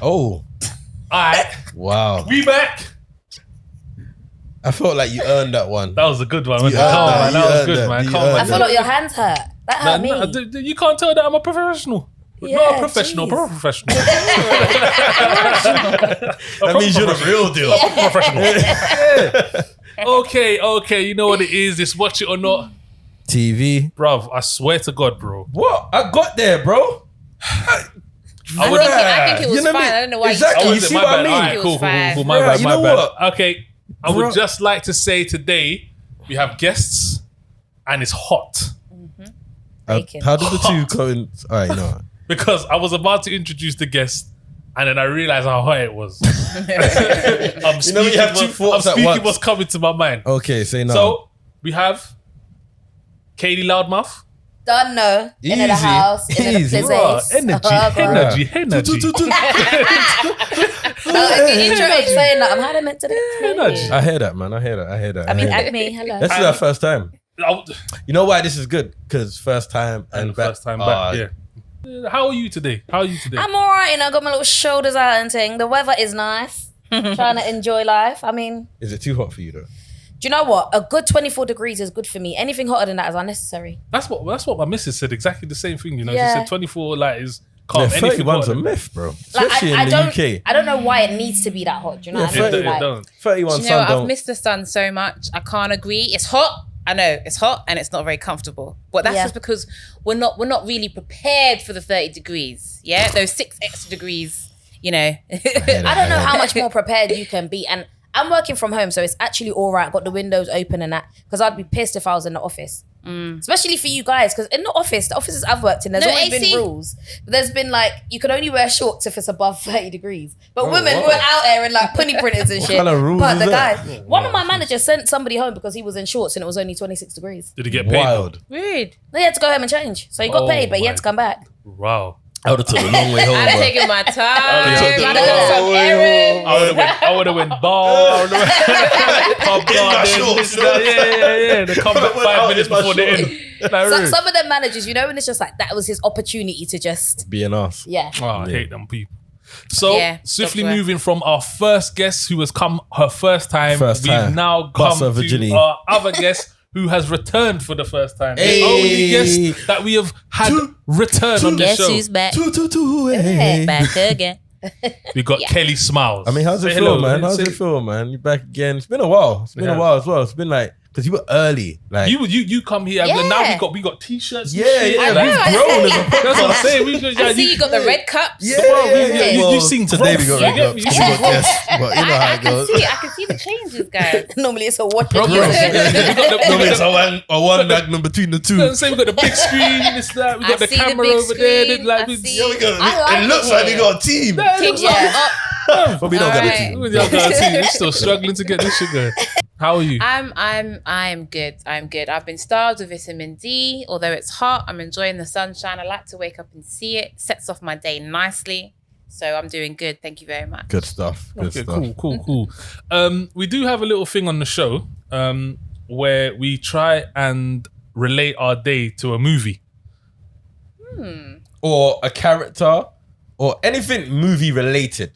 Oh. Alright. Wow. We back. I felt like you earned that one. That was a good one. That was good, man. I feel like your hands hurt. That hurt me. You can't tell that I'm a professional. Yeah, Not a professional, but a professional. That means you're the real deal. Professional. Okay. You know what it is. This Watch It or Not. TV. Bruv, I swear to God, bro. What? I got there, bro. I think it was fine. I don't know why exactly. You see what I mean? Alright, cool. My bad. Okay, I would just like to say today we have guests and it's hot. How did the two go in? All right, you know what? Because I was about to introduce the guest and then I realized how hot it was. I'm speaking what's coming to my mind. Okay, say no. So we have Katie Loudmouth. Don't know. In the house. In the place. Energy. Intro ain't saying that. I'm how meant to do. I hear that, man. I hear that. I mean, at me. Hello. This is our first time. You know why this is good? Because first time and first time back. Yeah. How are you today? I'm all right. You know, got my little shoulders out and thing. The weather is nice. Trying to enjoy life. I mean, is it too hot for you though? Do you know what? A good 24 degrees is good for me. Anything hotter than that is unnecessary. That's what my missus said. Exactly the same thing. You know, she said 24 is calm. Yeah, 31's a myth, bro. Especially in the UK. I don't know why it needs to be that hot. Do you know what I mean? 31 you know, I've missed the sun so much. I can't agree. It's hot. I know it's hot and it's not very comfortable. But that's just because we're not really prepared for the 30 degrees. Yeah, those 6 extra degrees. You know, I don't know how much more prepared you can be. And I'm working from home, so it's actually all right. Got the windows open and that, because I'd be pissed if I was in the office. Especially for you guys, because in the offices I've worked in, there's always been rules. But there's been like, you can only wear shorts if it's above 30 degrees. But women were out there in like punny printers and shit. What kind of rules but is the that? guys, one of my managers sent somebody home because he was in shorts and it was only 26 degrees. Did he get paid? Wild. Rude. He had to go home and change. So he got paid, but he had to come back. Wow. I would have took a long way home. I'd have taken my time. I would have went bar. Pub garden. Yeah. They come back 5 minutes before the end. So some of them managers, you know, and it's just like that was his opportunity to just be an ass. Yeah. Oh, I hate them people. So swiftly moving from our first guest who has come her first time, we've now come to our other guest who has returned for the first time. The only guest that we have had return on the show. Guess who's back? Back again. We got Kelly Smiles. I mean, how's it feel, man? How's it feel, man? You're back again. It's been a while. It's been a while as well. It's been like, because you were early. Like you come here. Yeah. Now we got t-shirts. Yeah. We've grown as a podcast. That's what I'm saying. I see you got the red cups. You've seen today we got red cups. We got guests, but you know how it goes. I can see the changes, guys. Normally it's a watch. Normally it's a one magnum between the two. So we got the big screen. This that. We got the camera over there. It looks like we got a team. But we don't got a team. We're still struggling to get this shit going. How are you? I'm good. I've been starved with vitamin D. Although it's hot, I'm enjoying the sunshine. I like to wake up and see it. Sets off my day nicely. So I'm doing good. Thank you very much. Good stuff. Cool. We do have a little thing on the show where we try and relate our day to a movie. Or a character or anything movie related.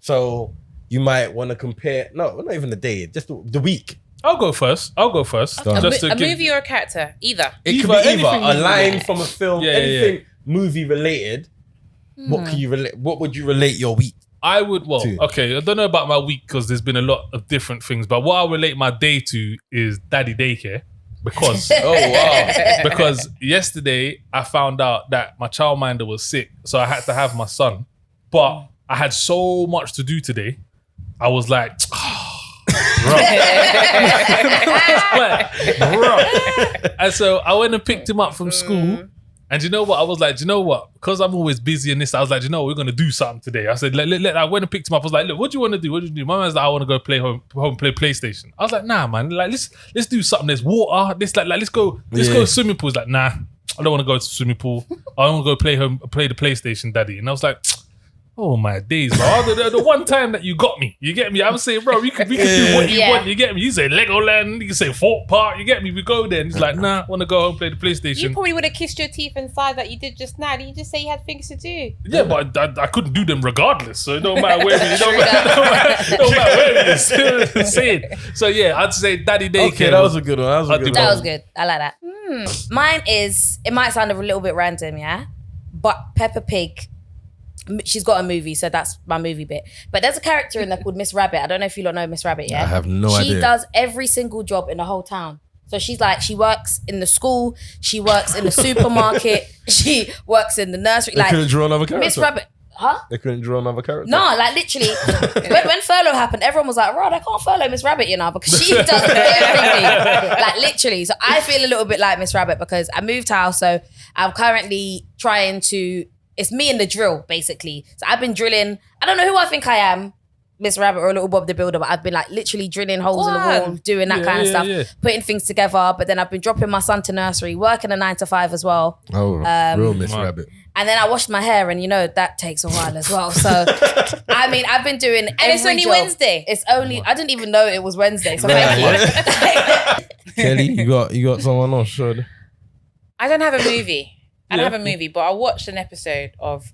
So you might want to compare, not even the day, just the week. I'll go first. A movie or a character? Either. It could be either a line from a film, anything movie related. What can you relate? What would you relate your week? I would, okay, I don't know about my week because there's been a lot of different things, but what I relate my day to is daddy daycare. Because because yesterday I found out that my childminder was sick, so I had to have my son. But I had so much to do today. I was like, bro. And so I went and picked him up from school. And you know what? I was like, because I'm always busy in this, I was like, we're going to do something today. I said, I went and picked him up. I was like, look, what do you want to do? My man's like, I want to go play home play PlayStation. I was like, nah, man. Like, let's do something. There's water. Let's go to swimming pool. He's like, nah, I don't want to go to the swimming pool. I want to go play the PlayStation, daddy. And I was like, Oh my days, bro. The one time that you got me, you get me? I'm saying, bro, we could do what you want, you get me? You say Legoland, you can say Fort Park, you get me? We go there and he's like, nah, I want to go home, play the PlayStation. You probably would have kissed your teeth inside that you did just now. Did you just say you had things to do? Yeah, but I couldn't do them regardless, so it don't matter where it is. Say it. So yeah, I'd say Daddy Daycare. Okay, that was a good one. That was good. I like that. Mine is, it might sound a little bit random, yeah? But Peppa Pig, she's got a movie, so that's my movie bit. But there's a character in there called Miss Rabbit. I don't know if you lot know Miss Rabbit, yeah? I have no idea. She does every single job in the whole town. So she's like, she works in the school, she works in the supermarket, she works in the nursery. They couldn't draw another character. Miss Rabbit. Huh? They couldn't draw another character. No, like literally, when furlough happened, everyone was like, "Right, I can't furlough Miss Rabbit, you know, because she does everything." Like literally, so I feel a little bit like Miss Rabbit because I moved house, so I'm currently trying to. It's me and the drill, basically. So I've been drilling. I don't know who I think I am, Miss Rabbit or Little Bob the Builder, but I've been like literally drilling holes in the wall, doing that kind of stuff, putting things together. But then I've been dropping my son to nursery, working a 9 to 5 as well. Oh, real Miss Rabbit. And then I washed my hair, and you know that takes a while as well. So, I mean, I've been doing. And it's only Wednesday. It's only. I didn't even know it was Wednesday. So thank you. Kelly, you got someone else? Sure. I don't have a movie. I don't have a movie, but I watched an episode of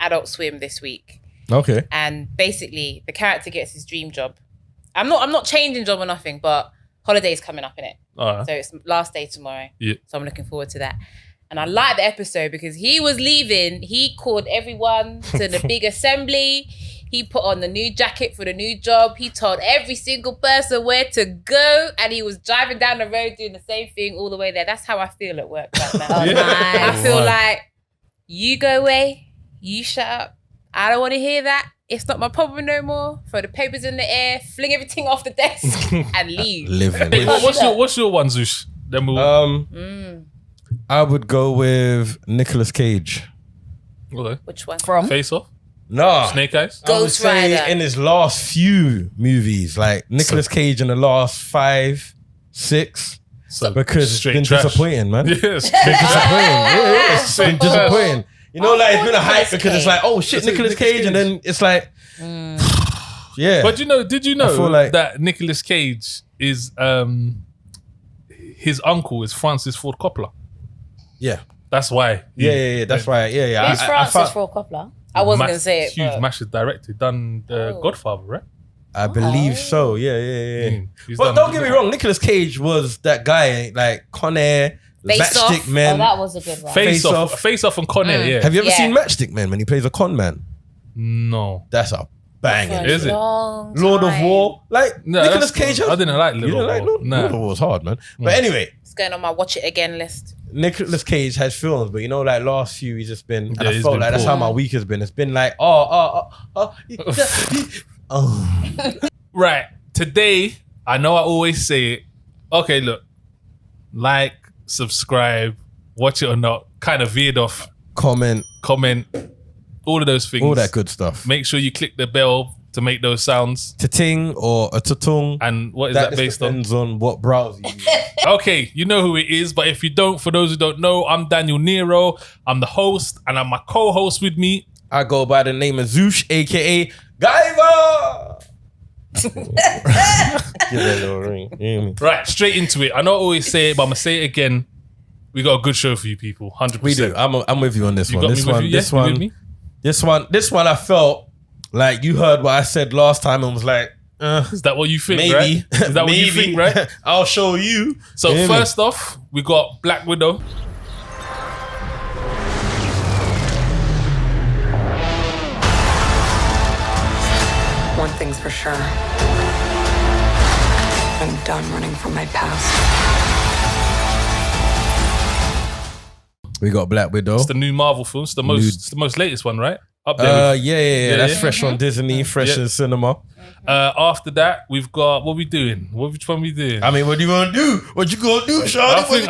Adult Swim this week. Okay. And basically, the character gets his dream job. I'm not changing job or nothing, but holiday's coming up in it. So it's last day tomorrow. Yeah. So I'm looking forward to that. And I like the episode because he was leaving. He called everyone to the big assembly. He put on the new jacket for the new job. He told every single person where to go. And he was driving down the road doing the same thing all the way there. That's how I feel at work right now. I feel like, you go away. You shut up. I don't want to hear that. It's not my problem no more. Throw the papers in the air. Fling everything off the desk and leave. Living. Hey, what's your one, Zush? Then we'll... I would go with Nicolas Cage. Okay. Which one? From? Face Off? No. Snake Eyes? I would say in his last few movies, like Nicolas Cage in the last 5, 6, because it's been disappointing, man. Yes. It's been disappointing. It's been disappointing. You know, like it's been a hype because it's like, oh shit, Nicolas Cage, and then it's like, yeah. But did you know like that Nicolas Cage is his uncle is Francis Ford Coppola? Yeah. That's why. Yeah. That's why. Yeah. Who's Francis Ford Coppola? I wasn't going to say it. Huge, massive director. Done Godfather, right? I believe so. Yeah. But don't get me wrong, Nicolas Cage was that guy, like Con Air, Matchstick Men. Oh, that was a good one. Face Off and Con Air, yeah. Have you ever seen Matchstick Men when he plays a con man? No. That's a banger. Is it? Lord of War? Like, no, Nicolas Cage. I didn't like Lord of War. You didn't like Lord of War was hard, man. But anyway. It's going on my watch it again list. Nicolas Cage has films, but you know, like last few, he's just been, and I felt like poor. that's how my week has been. It's been like, Right. Today, I know I always say it. Okay, look. Like, subscribe, watch it or not. Kind of veered off. Comment. All of those things. All that good stuff. Make sure you click the bell to make those sounds. Ta-ting or a ta-tung. And what is that based on? Depends on what browser you use. Okay, you know who it is, but if you don't, for those who don't know, I'm Daniel Nero. I'm the host, and I'm my co-host with me. I go by the name of Zush, aka Guyver. Give that little ring. You hear me? Right, straight into it. I know I always say it, but I'm gonna say it again. We got a good show for you people, 100%. We do. I'm with you on this one. This one, I felt like you heard what I said last time and was like, is that what you think? Maybe. Right? Is that what you think? Right? I'll show you. So first off, we got Black Widow. One thing's for sure. I'm done running from my past. We got Black Widow. It's the new Marvel film. It's the most latest one, right? Up there. Yeah. That's fresh on Disney, fresh in cinema. After that, we've got what we doing? Which one we doing? I mean, what do you want to do? What you gonna do, Sean? I think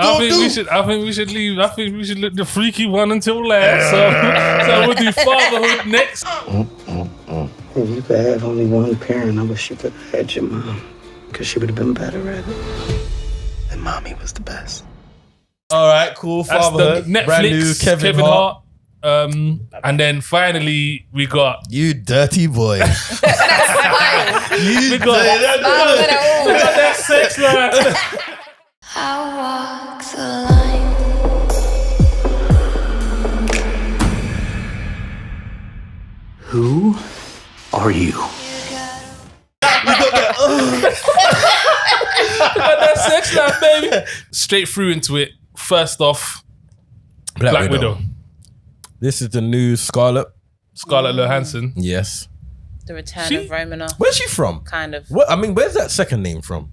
we should leave. I think we should let the freaky one until last. So we'll do Fatherhood next. If you could have only one parent, I wish you could have had your mom, because she would have been better at it. And mommy was the best. All right, cool. That's Fatherhood. the Netflix, Brand new Kevin Hart. And then finally we got You dirty boy. we got that sex line. I walk the line. Who are you? Got that sex line, baby. Straight through into it. First off, Black Widow. This is the new Scarlett. Scarlett Johansson. Yes. The return of Romana. Where's she from? Kind of. What? I mean, where's that second name from?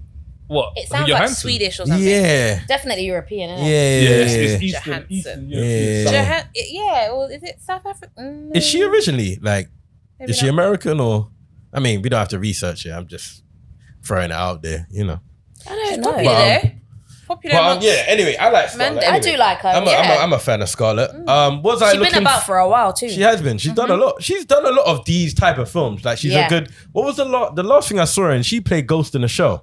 What? It sounds like Johansson? Swedish or something. Yeah. Definitely European, isn't Yeah. it? It's Eastern Johansson. European. Yeah. Yeah, or is it South Africa? Is she originally like? Maybe Is she not. American or? I mean, we don't have to research it. I'm just throwing it out there, you know. I don't know. Popular though. Popular But amongst- yeah. Anyway, I like Scarlett. Manda. Anyway, I do like her. I'm a fan of Scarlett. Was I She's looking? been about for a while too. She has been. She's done a lot. She's done a lot of these type of films. Like she's a Yeah. good. What was the last thing I saw her in? She played Ghost in the Show,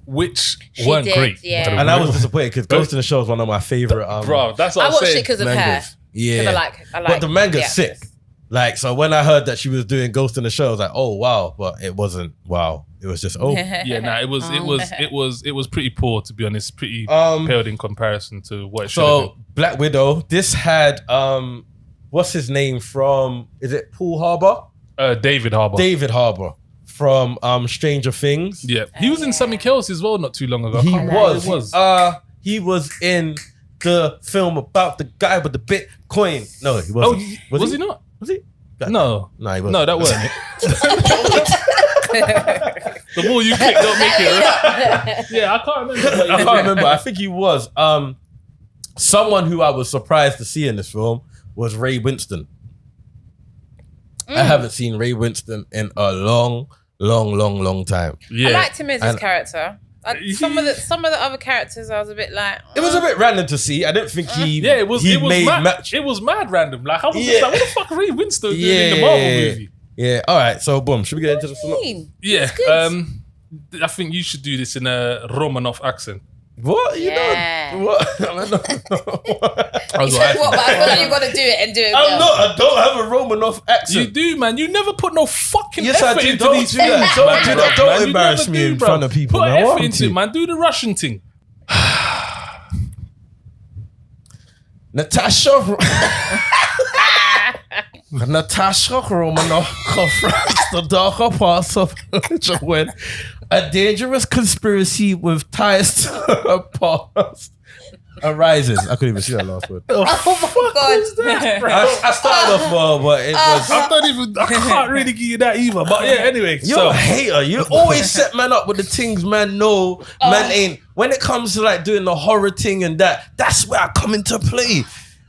Which She weren't did, great. yeah. and I was disappointed because Ghost in the Show is one of my favorite. Bro, that's what I I'm watched saying. it because of her. mangas. Yeah, I like but the manga's the sick. actress. Like, so when I heard that she was doing Ghost in the Show, I was like, oh wow, but it wasn't wow. It was just Yeah, nah, it was pretty poor, to be honest. Pretty Um, paled in comparison to what it should have So Black Widow. This had what's his name from? Is it Paul Harbour? been. David Harbour. David Harbour from Stranger Things. Yeah, he was in something else as well not too long ago. I He can't remember was. what it was. He was in the film about the guy with the Bitcoin. No, he Oh, wasn't. was he not? Was he? No, No, he wasn't. no, that wasn't it. The more you click, don't make it. Right? Yeah, I can't remember. I can't remember. I think he was. Someone who I was surprised to see in this film was Ray Winston. I haven't seen Ray Winston in a long time. Yeah, I liked him as his And- character. Some of the other characters, I was a bit like. It was a bit random to see. I didn't think he. yeah, it was. He It was made mad. match. It was mad random. Like, I was Yeah. just like, what the fuck, Ray Winston doing in the Marvel movie? Yeah. All right. So boom. Should we get into the synopsis? Mean. Yeah, good. I think you should do this in a Romanov accent. What? You Yeah. know what? I don't know. You said what? But I feel like you got to do it and do it. I'm well. not. I don't have a Romanov accent. You do, man. You never put no fucking Yes, I effort do. into Don't these do that. things, Don't man. do that. Don't Man, you embarrass never me do, in bro. front of people, Put man. What effort into it, happened man. Do the Russian thing. Natasha Romanoff confronts the darker parts of religion when a dangerous conspiracy with ties to her past arises. I couldn't even see that last word. Oh my god! I started off well, but it was. I can't really give you that either. But yeah, anyway. You're So a hater. You always set man up with the things man know, man ain't. When it comes to like doing the horror thing and that's where I come into play.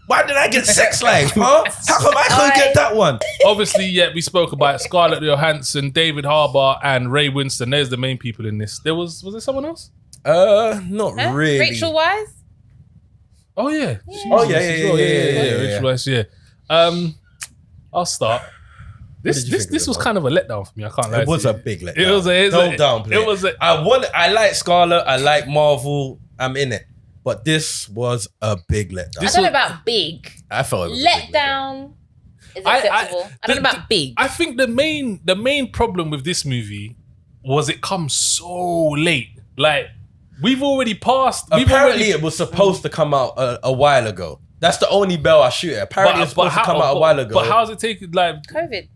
Why did I get Sex Life, huh? How come I couldn't get that one? obviously, yeah, we spoke about Scarlett Johansson, David Harbour, and Ray Winston. There's the main people in this. Was there someone else? Not Huh? really. Rachel Weisz? Oh yeah. Oh, yeah. Rachel Weisz, yeah. I'll start. did you think of This it, was bro? kind of a letdown for me. I can't lie. It was to a you. big letdown. It was a. Don't downplay. It was. I like Scarlett. I like Marvel. I'm in it. But this was a big letdown. I don't know about big. I felt it was a Let big down is I- acceptable. I don't know about big. I think the main problem with this movie was it comes so late. Like we've already passed. Apparently, it was supposed to come out a while ago. That's the only bell I shoot at. Apparently, it's supposed to come out a while ago. But how's it taking? Like, COVID.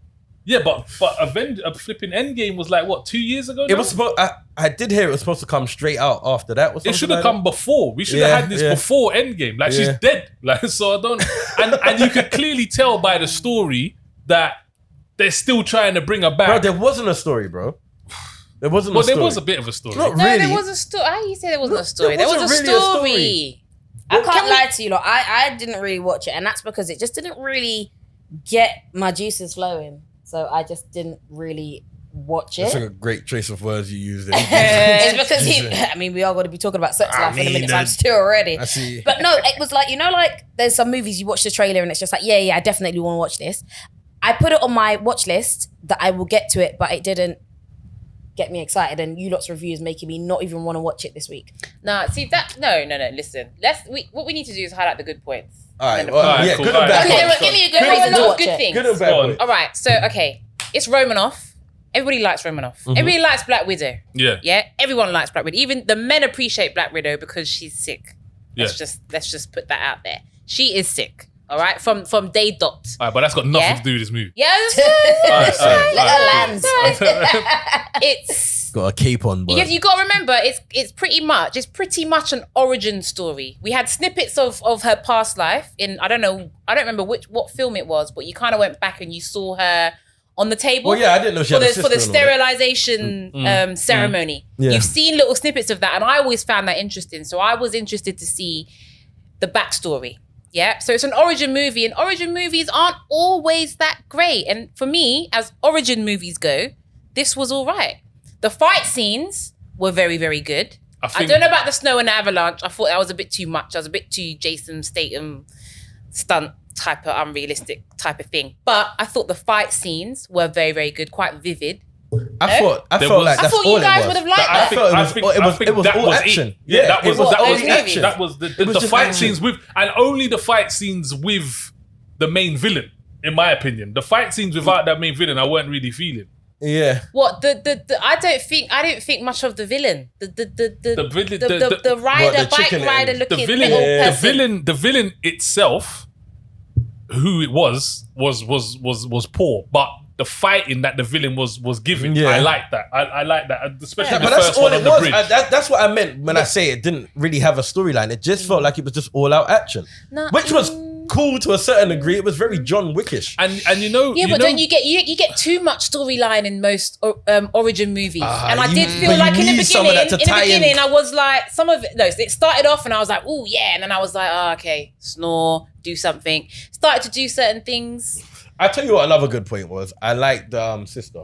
yeah, but flipping Endgame was like what 2 years ago. It now? was supposed. I did hear it was supposed to come straight out after that. Or It should something have like come before. We should Yeah, have had this yeah. before Endgame. Like she's Yeah. dead. Like so, I don't. And you could clearly tell by the story that they're still trying to bring her that. back. Bro, there wasn't a story, bro. There wasn't. Well, a story. there was a bit of a story. Not No, really. there was a story. How you say there wasn't a story? There was a wasn't really a story. story. I can't lie to you, lot. I didn't really watch it, and that's because it just didn't really get my juices flowing. So I just didn't really watch it. That's a great choice of words you used. It's because I mean, we are going to be talking about sex life in a minute. So I'm still already. I see. But no, it was like, you know, like there's some movies you watch the trailer and it's just like, yeah, I definitely want to watch this. I put it on my watch list that I will get to it, but it didn't get me excited. And you lot's reviews making me not even want to watch it this week. Nah, see that? No. Listen, what we need to do is highlight the good points. All right, Cool. good and bad. Okay, points. give me a good Good reason and to bad watch good points. things. Good and bad Go on. points. All right, so okay, it's Romanoff. Everybody likes Romanoff. Everybody likes Black Widow. Yeah. Yeah, everyone likes Black Widow. Even the men appreciate Black Widow because she's sick. Let's just put that out there. She is sick. All right, from day dot. All right, but that's got nothing Yeah. to do with this movie. Yes, Let her land. it's. Got a cape on, but You got to remember, it's pretty much an origin story. We had snippets of her past life in I don't remember what film it was, but you kind of went back and you saw her on the table. Well, yeah, I didn't know she had a for the sister and all that. sterilization ceremony. Yeah. You've seen little snippets of that, and I always found that interesting. So I was interested to see the backstory. Yeah, so it's an origin movie, and origin movies aren't always that great. And for me, as origin movies go, this was all right. The fight scenes were very, very good. I don't know about the snow and the avalanche. I thought that was a bit too much. I was a bit too Jason Statham stunt type of unrealistic type of thing. But I thought the fight scenes were very, very good, quite vivid. I felt like I that's thought all you guys it would was. have liked that. It was all action. Yeah, that was action. That was the just fight action. scenes with, and only the fight scenes with the main villain, in my opinion. The fight scenes without that main villain, I weren't really feeling. Yeah. What the I didn't think much of the villain. The rider, What, the bike chicken rider and- looking The villain, little the person. villain itself, who it was poor, but the fighting that the villain was giving, Yeah. I like that. I like that, especially Yeah, the but that's first all one it on the was. bridge. That's what I meant when I say it didn't really have a storyline. It just felt like it was just all out action, No, which was cool to a certain degree. It was very John Wickish. and you know, Yeah, you but know, don't you get too much storyline in most origin movies? And I did feel but like you in the need some of that to tie in. beginning, I was like, some of it. No, it started off and I was like, oh yeah, and then I was like, oh okay, snore, do something. Started to do certain things. I tell you what, another good point was I liked the sister.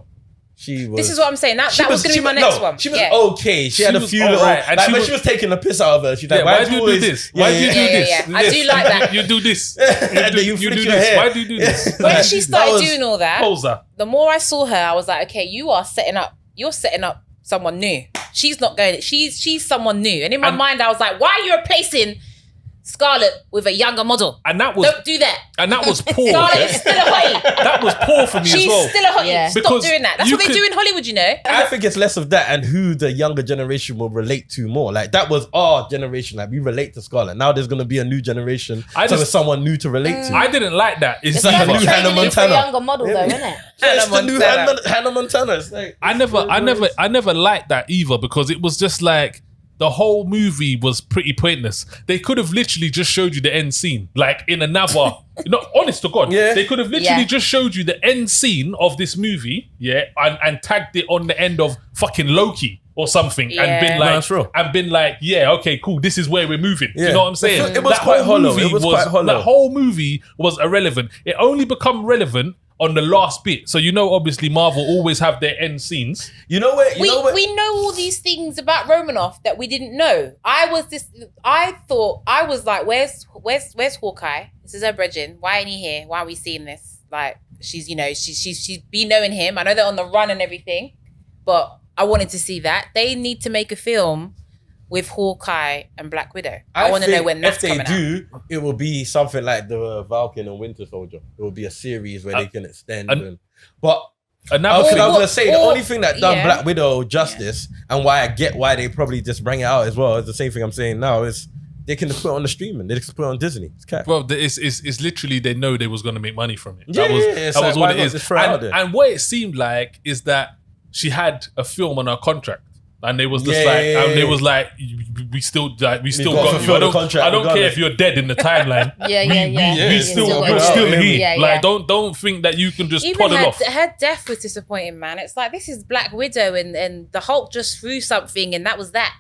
She was. This is what I'm saying. That was going to be my no, next one. She was Yeah. okay. She had a was few all little. right, and Like she when was- she was taking the piss out of her, she's like, yeah, why do you do always- this? Yeah, Why do you yeah, do yeah. this? Yeah, I do like that. You do this. And then you You flick do your this. hair. Why do you do this? When she started was- doing all that, Poser. the more I saw her, I was like, okay, you're setting up someone new. She's not going. She's someone new. And in my And- mind, I was like, why are you replacing Scarlett with a younger model? And that was Don't do that. poor. Scarlett yeah? is still a hottie. That was poor for me She's as well. still a hottie. Yeah. Stop Because doing that. That's you what they could- do in Hollywood, you know. I think it's less of that and who the younger generation will relate to more. Like that was our generation. Like we relate to Scarlett. Now there's gonna be a new generation. So it's someone new to relate to. I didn't like that. It's It's like like a a new Hannah Montana. younger model though, isn't it? It's the new Montana. Hannah Montana. It's like, I never liked that either because it was just like the whole movie was pretty pointless. They could have literally just showed you the end scene, like in another. Honest to God, Yeah. they could have literally Yeah. just showed you the end scene of this movie, yeah, and tagged it on the end of fucking Loki or something, Yeah. and been No, like, that's real. yeah, okay, cool, this is where we're moving. Yeah. You know what I'm saying? It was That quite whole hollow. movie It was quite hollow. That whole movie was irrelevant. It only become relevant on the last bit. So you know, obviously, Marvel always have their end scenes. you know what? We know all these things about Romanoff that we didn't know. I was like, where's Hawkeye? This is her brethren. Why ain't he here? Why are we seeing this? Like, she's been knowing him. I know they're on the run and everything, but I wanted to see that. They need to make a film with Hawkeye and Black Widow. I want to know think when that's if they coming out. do, it will be something like the Falcon and Winter Soldier. It will be a series where they can extend. But Another I thing, was gonna say the or- only thing that done yeah. Black Widow justice and why I get why they probably just bring it out as well is the same thing I'm saying now is they can just put it on the streaming. They just put it on Disney. It's cat. well, it's literally they know they was going to make money from it. Yeah, That was yeah, it's that like, was why what it not is. just throw it out there? And what it seemed like is that she had a film on her contract. And they was just Yeah, like, yeah, yeah, and they yeah. was like, we still gotta got you. fulfill I the don't, contract I don't care regardless. if you're dead in the timeline. Yeah, we, yeah, yeah. We Yeah, still, still we're got still it. here. Yeah, Like, yeah. don't think that you can just Even toddle off. her death was disappointing, man. It's like, this is Black Widow and the Hulk just threw something and that was that.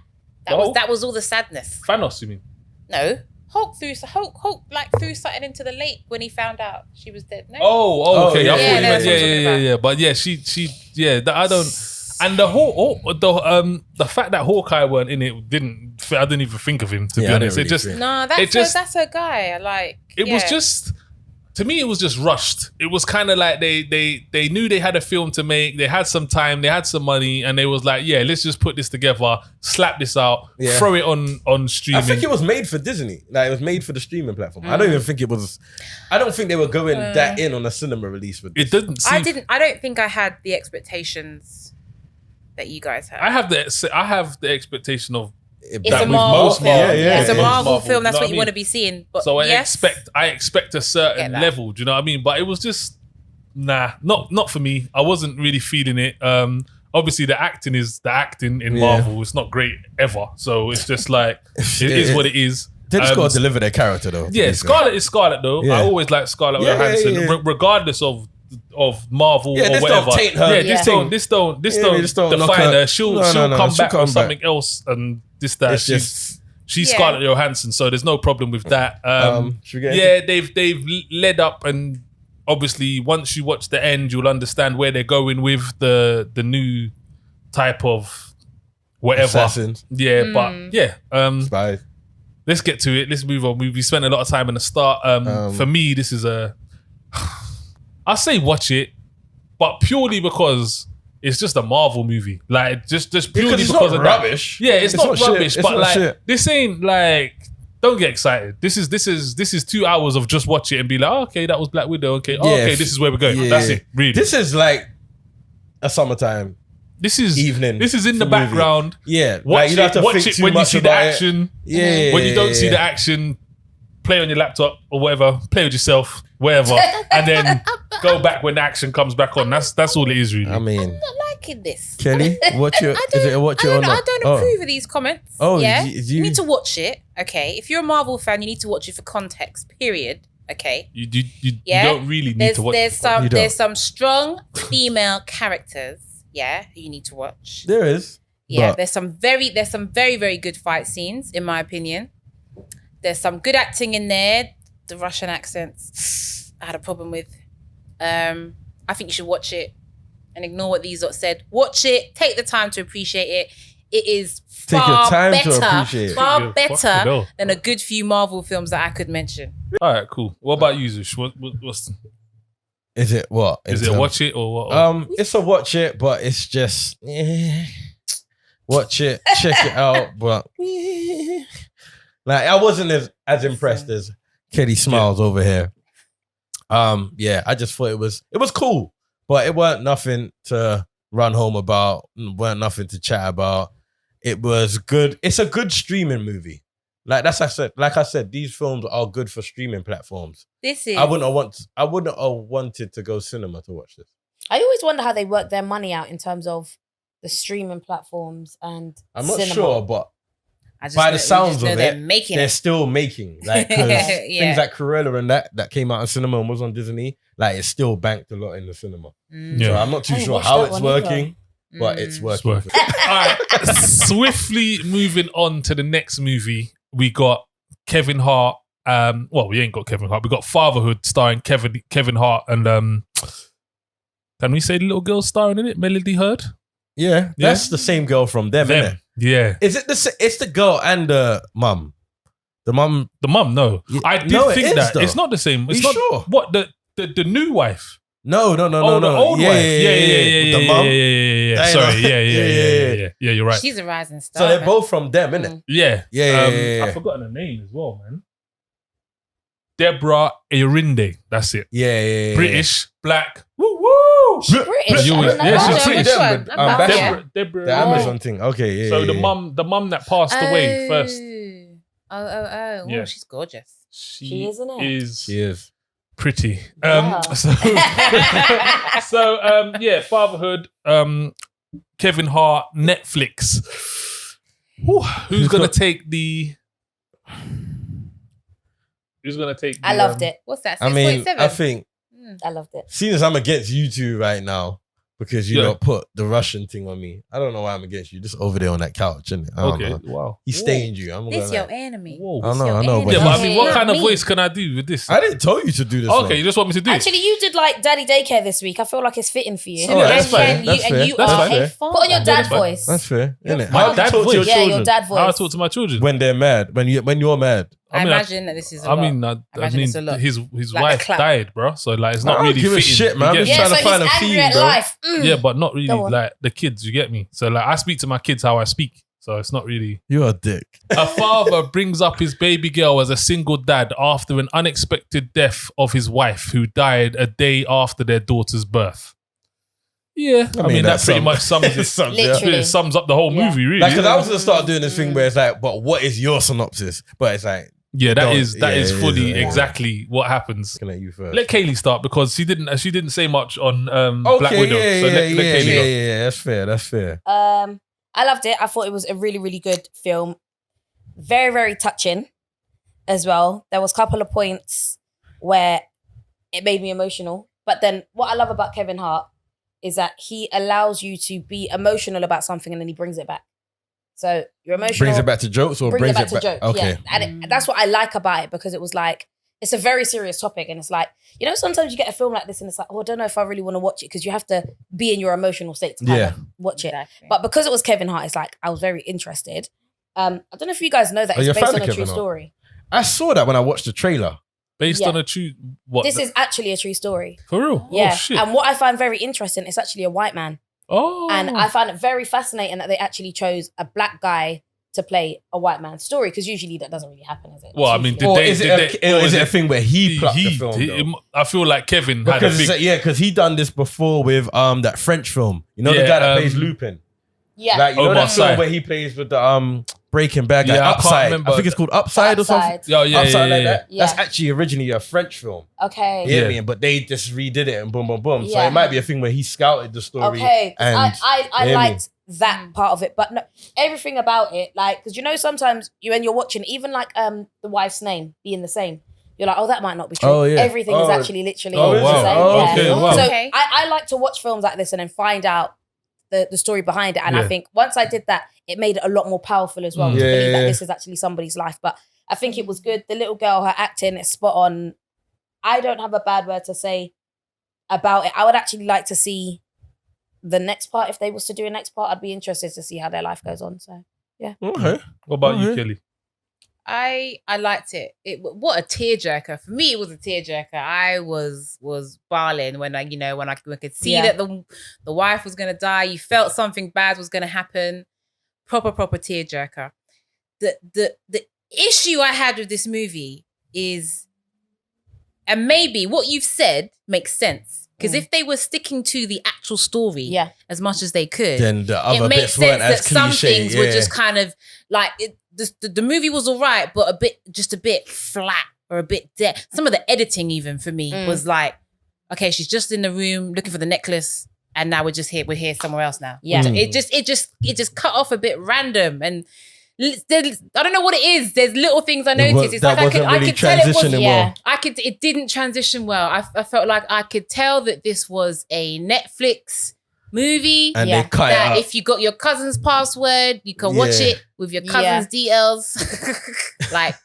That was all the sadness. Thanos, you mean? No. Hulk threw something into the lake when he found out she was dead. No. Oh, okay. yeah. I thought you Yeah, meant, that's what I'm talking about. yeah. But yeah, she, I don't. And the fact that Hawkeye weren't in it I didn't even think of him to be Yeah, I honest. didn't It just really think. No, It just- that's her guy. Like it yeah. was just to me, it was just rushed. It was kind of like they knew they had a film to make. They had some time. They had some money, and they was like, yeah, let's just put this together, slap this out, throw it on streaming. I think it was made for Disney. Like it was made for the streaming platform. I don't even think it was. I don't think they were going that in on a cinema release with this. It didn't. Seem, I don't think I had the expectations that you guys had. I have the expectation of. It's a Marvel film. Yeah. It's a Marvel film. That's you know what you want to be seeing. But so yes, I expect a certain level. Do you know what I mean? But it was just not for me. I wasn't really feeling it. Obviously, the acting is the acting in Marvel. It's not great ever. So it's just like it is what it is. They just got to deliver their character though. Yeah, Scarlett is Scarlett though. I always like Scarlett Johansson, regardless of Marvel or this whatever. don't taint her. This don't define her. She'll come back on something else and this that. She's Scarlett Johansson, so there's no problem with that. They've led up, and obviously once you watch the end, you'll understand where they're going with the new type of whatever. Assassins. Spies. Let's get to it. Let's move on. We spent a lot of time in the start. For me, this is I say watch it, but purely because it's just a Marvel movie. Like just purely because of rubbish. That. Yeah, it's not rubbish, shit. but not like shit. this ain't like. Don't get excited. This is 2 hours of just watch it and be like, oh, okay, that was Black Widow. Okay, this is where we're going. That's it. Really, this is like a summertime. This is evening. This is in the movie. background. Yeah, watch you don't have to watch think it too when you much see the about it. action. Yeah, when you don't see the action, play on your laptop or whatever. Play with yourself, wherever, and then go back when the action comes back on. That's all it is, really. I mean, I'm not liking this. Kelly, watch it. Is it a watch it or not? I don't approve of these comments. Oh, yeah. you need to watch it. Okay, if you're a Marvel fan, you need to watch it for context. Period. Okay. You don't really need to watch. There's some strong female characters. Yeah, who you need to watch. There is. Yeah, there's some very very good fight scenes in my opinion. There's some good acting in there. The Russian accents I had a problem with. I think you should watch it and ignore what these lot said. Watch it. Take the time to appreciate it. It is far better than a good few Marvel films that I could mention. All right, cool. What about you, Zush? What's Is it what? Is it watch it or what? It's a watch it, but it's just watch it, check it out, but like I wasn't as impressed as Kelly Smiles over here. I just thought it was cool, but it weren't nothing to run home about, weren't nothing to chat about. It was good. It's a good streaming movie. Like I said, these films are good for streaming platforms. I wouldn't have wanted to go cinema to watch this. I always wonder how they work their money out in terms of the streaming platforms and I'm not cinema. sure, but by the sounds of it, they're still making. Like, because things like Cruella and that came out in cinema and was on Disney, like it's still banked a lot in the cinema. So I'm not too sure how it's working, but it's working. All right, swiftly moving on to the next movie. We got Kevin Hart. We ain't got Kevin Hart. We got Fatherhood starring Kevin Hart and can we say the little girl starring in it? Melody Hurd. Yeah, that's the same girl from them, isn't it? Yeah. Is it it's the girl and the mum? The mum, no. I did think that though. It's not the same. It's not sure. What the new wife. No. The old wife. Yeah. The mum. Yeah. Sorry. Yeah. You're right. She's a rising star. So they're both from them, innit? Yeah. I've forgotten her name as well, man. Deborah Erinde. That's it. Yeah. British, black. Woo! She's British. She's British. Deborah. The Amazon thing. Okay, yeah. So the mum that passed away first. Oh, yeah. She's gorgeous. She is, isn't it? She is. Pretty. Yeah. Fatherhood, Kevin Hart, Netflix. Who's gonna take the I loved it. What's that? 6.7? I mean, I think I loved it. seeing as I'm against you two right now because you don't put the Russian thing on me. I don't know why I'm against you. Just over there on that couch, innit? Wow. He stained you. I'm This gonna your enemy. Whoa. I know. But Yeah, but I mean, what kind of voice can I do with this? I didn't tell you to do this. Okay, you just want me to do it? Actually, you did like Daddy Daycare this week. I feel like it's fitting for you. Oh, that's fine. You That's are fair. a father. Put on your dad voice. That's fair, innit? My How do you dad talk to your voice? Yeah, children your dad voice. How I talk to my children? when they're mad? When you're mad? I imagine that this is a lot. I it's a lot. his Like wife a clap. died, bro. So like, it's not I don't really give a fitting. shit, man. You I'm get just me? trying to find a angry theme, at bro. life. Yeah, but not really Go on. like the kids. You get me? So like, I speak to my kids how I speak. So it's not really. You're a dick. A father brings up his baby girl as a single dad after an unexpected death of his wife, who died a day after their daughter's birth. Yeah, I mean that pretty much sums it. Literally. It sums up the whole movie, really. Like, because I was gonna start doing this thing where it's like, but what is your synopsis? But it's like, yeah, that Don't- is yeah, it is, fully yeah. exactly what happens. looking at you first. Let Kaylee start because she didn't say much on Black Widow. Yeah, so let Kaylee go. yeah. That's fair. That's fair. I loved it. I thought it was a really, really good film. Very, very touching as well. There was a couple of points where it made me emotional. But then what I love about Kevin Hart is that he allows you to be emotional about something and then he brings it back. So you're emotional. Brings it back to jokes or brings it back to jokes. Okay. Yeah. And that's what I like about it, because it was like, it's a very serious topic. And it's like, you know, sometimes you get a film like this and it's like, oh, I don't know if I really want to watch it, because you have to be in your emotional state to kind of watch it. Exactly. But because it was Kevin Hart, it's like, I was very interested. I don't know if you guys know that Are you it's a based fan on of a true Kevin Hart? story. I saw that when I watched the trailer. Based Yeah. on a true what? This is actually a true story. for real. Yeah. Oh shit. And what I find very interesting, it's actually a white man. Oh. And I found it very fascinating that they actually chose a black guy to play a white man's story, because usually that doesn't really happen, is it? Well, I It's mean, usually- did Or they? is did they- or it a thing where he plucked the film? though? I feel like Kevin had a Because big. because he done this before with that French film. You know, the Yeah, guy that plays Lupin. yeah. Like, you know Omar that film Sy. where he plays with the Breaking Bad guy, Yeah, I can't Upside. remember. I think it's called Upside or something. Upside. Oh yeah, Upside like yeah. that. Yeah. That's actually originally a French film. Okay. You hear Yeah. me? But they just redid it and boom, boom, boom. So Yeah. it might be a thing where he scouted the story. Okay. 'Cause And I you hear me? liked that part of it, but no, everything about it, like, because you know, sometimes when you're watching, even like the wife's name being the same, you're like, oh, that might not be true. Oh, yeah. Everything is Oh. actually literally Oh, the is it? same. Oh, Yeah. okay, wow. So Okay. I like to watch films like this and then find out the story behind it. And I Yeah. think once I did that, it made it a lot more powerful as well to believe that Yeah. this is actually somebody's life. But I think it was good. The little girl, her acting is spot on. I don't have a bad word to say about it. I would actually like to see the next part. If they was to do a next part, I'd be interested to see how their life goes on. So Okay. What about you, Okay. Kelly? I liked it. What a tearjerker. For me, it was a tearjerker. I was bawling when I could see Yeah. that the wife was gonna die. You felt something bad was gonna happen. Proper tearjerker. The issue I had with this movie is, and maybe what you've said makes sense, because if they were sticking to the actual story yeah, as much as they could, Then the it other makes bits sense weren't that as some cliche. things were just kind of like the movie was all right, but a bit flat or a bit dead. Some of the editing, even for me, was like, okay, she's just in the room looking for the necklace, and now we're here somewhere else now. Yeah. It just cut off a bit random, and I don't know what it is. There's little things I noticed. It's that like wasn't I really could tell it was. transitioning yeah. well. It didn't transition well. I felt like I could tell that this was a Netflix movie. And Yeah. they cut That it out. if you got your cousin's password, you can watch Yeah. it with your cousin's DLs. Like,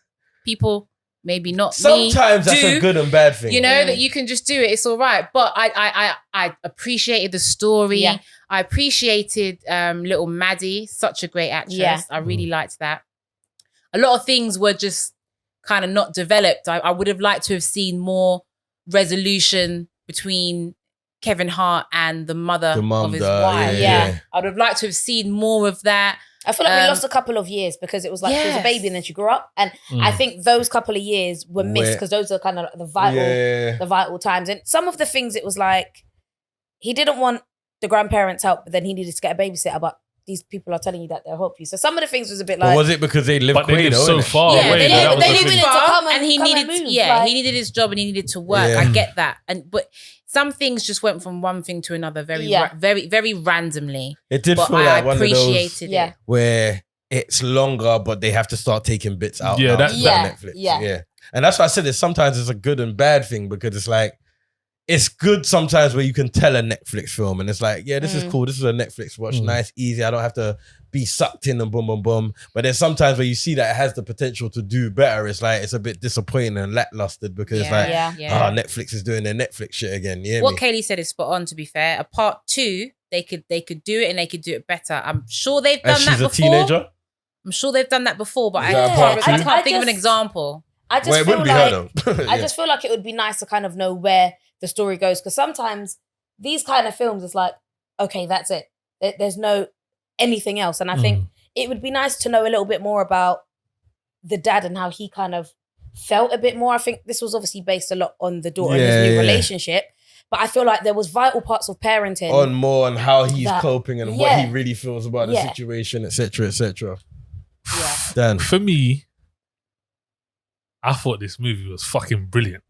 people, maybe not me, Sometimes that's do, a good and bad thing. you know, that you can just do it. It's all right. But I appreciated the story. Yeah. I appreciated little Maddie, such a great actress. Yeah. I really liked that. A lot of things were just kind of not developed. I would have liked to have seen more resolution between Kevin Hart and the mother The mum of his died, wife. yeah. I would have liked to have seen more of that. I feel like we Um, lost a couple of years because it was like she was a Yes. baby and then she grew up, and I think those couple of years were missed Where- because those are kind of the Yeah. vital times. And some of the things, it was like he didn't want the grandparents' help, but then he needed to get a babysitter. But these people are telling you that they'll help you. So some of the things was a bit But like, was it because they lived But they live Quaid, so innit? far Yeah, away. they that live- was they the live thing. in it to come and he come needed, and move, he like- needed his job and he needed to work. Yeah. I get that, but some things just went from one thing to another very, Yeah. very, very randomly. It did But feel I like one of those appreciated yeah, it. where it's longer, but they have to start taking bits out. Yeah, now that- from Yeah, Netflix. yeah. Yeah. And that's why I said it. Sometimes it's a good and bad thing, because it's like, it's good sometimes where you can tell a Netflix film and it's like, yeah, this is cool. This is a Netflix watch. Nice, easy. I don't have to be sucked in and boom, boom, boom. But there's sometimes where you see that it has the potential to do better. It's like, it's a bit disappointing and lackluster because it's like, Yeah. Netflix is doing their Netflix shit again. Yeah. What Kaylee said is spot on, to be fair. A part 2, they could do it and they could do it better. I'm sure they've done And that she's a before. teenager. I'm sure they've done that before, but I that can't, part I two? can't think of an example. I just Well, it feel wouldn't be like her though. I just feel like it would be nice to kind of know where the story goes, because sometimes these kind of films, it's like, okay, that's it. There's no anything else, and I think it would be nice to know a little bit more about the dad and how he kind of felt a bit more. I think this was obviously based a lot on the daughter and his new relationship, but I feel like there was vital parts of parenting on how he's coping and what Yeah. he really feels about the situation, etc., etc. Yeah. Dan, For me, I thought this movie was fucking brilliant.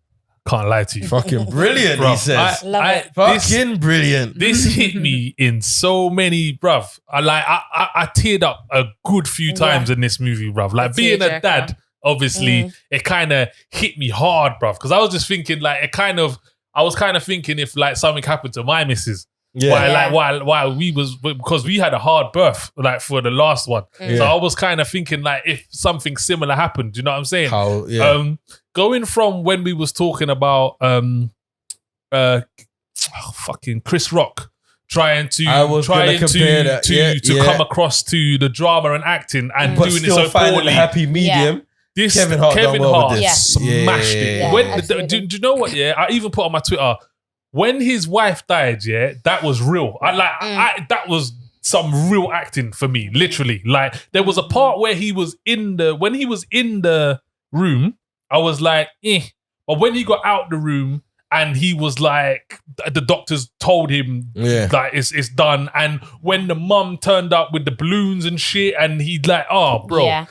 Can't lie to you. fucking brilliant. He Bruv, says, Love it. fucking brilliant. This hit me in so many, bruv. I teared up a good few times in this movie, bruv. Like being a dad, obviously, it kind of hit me hard, bruv. Because I was just thinking, like, I was kind of thinking if like something happened to my missus. Yeah. While we was, because we had a hard birth, like for the last one. So I was kind of thinking like if something similar happened, do you know what I'm saying? How? Yeah. Going from when we was talking about fucking Chris Rock trying to compare that. to come across to the drama and acting and but doing it still so finding poorly. a happy medium. This Kevin Hart done well with this. smashed it. Yeah. When absolutely. do you know what? Yeah, I even put on my Twitter when his wife died. Yeah, that was real. That was some real acting for me. Literally, like there was a part where when he was in the room, I was like, eh. But when he got out the room and he was like, the doctors told him like it's done. And when the mum turned up with the balloons and shit, and he like, oh, bruv,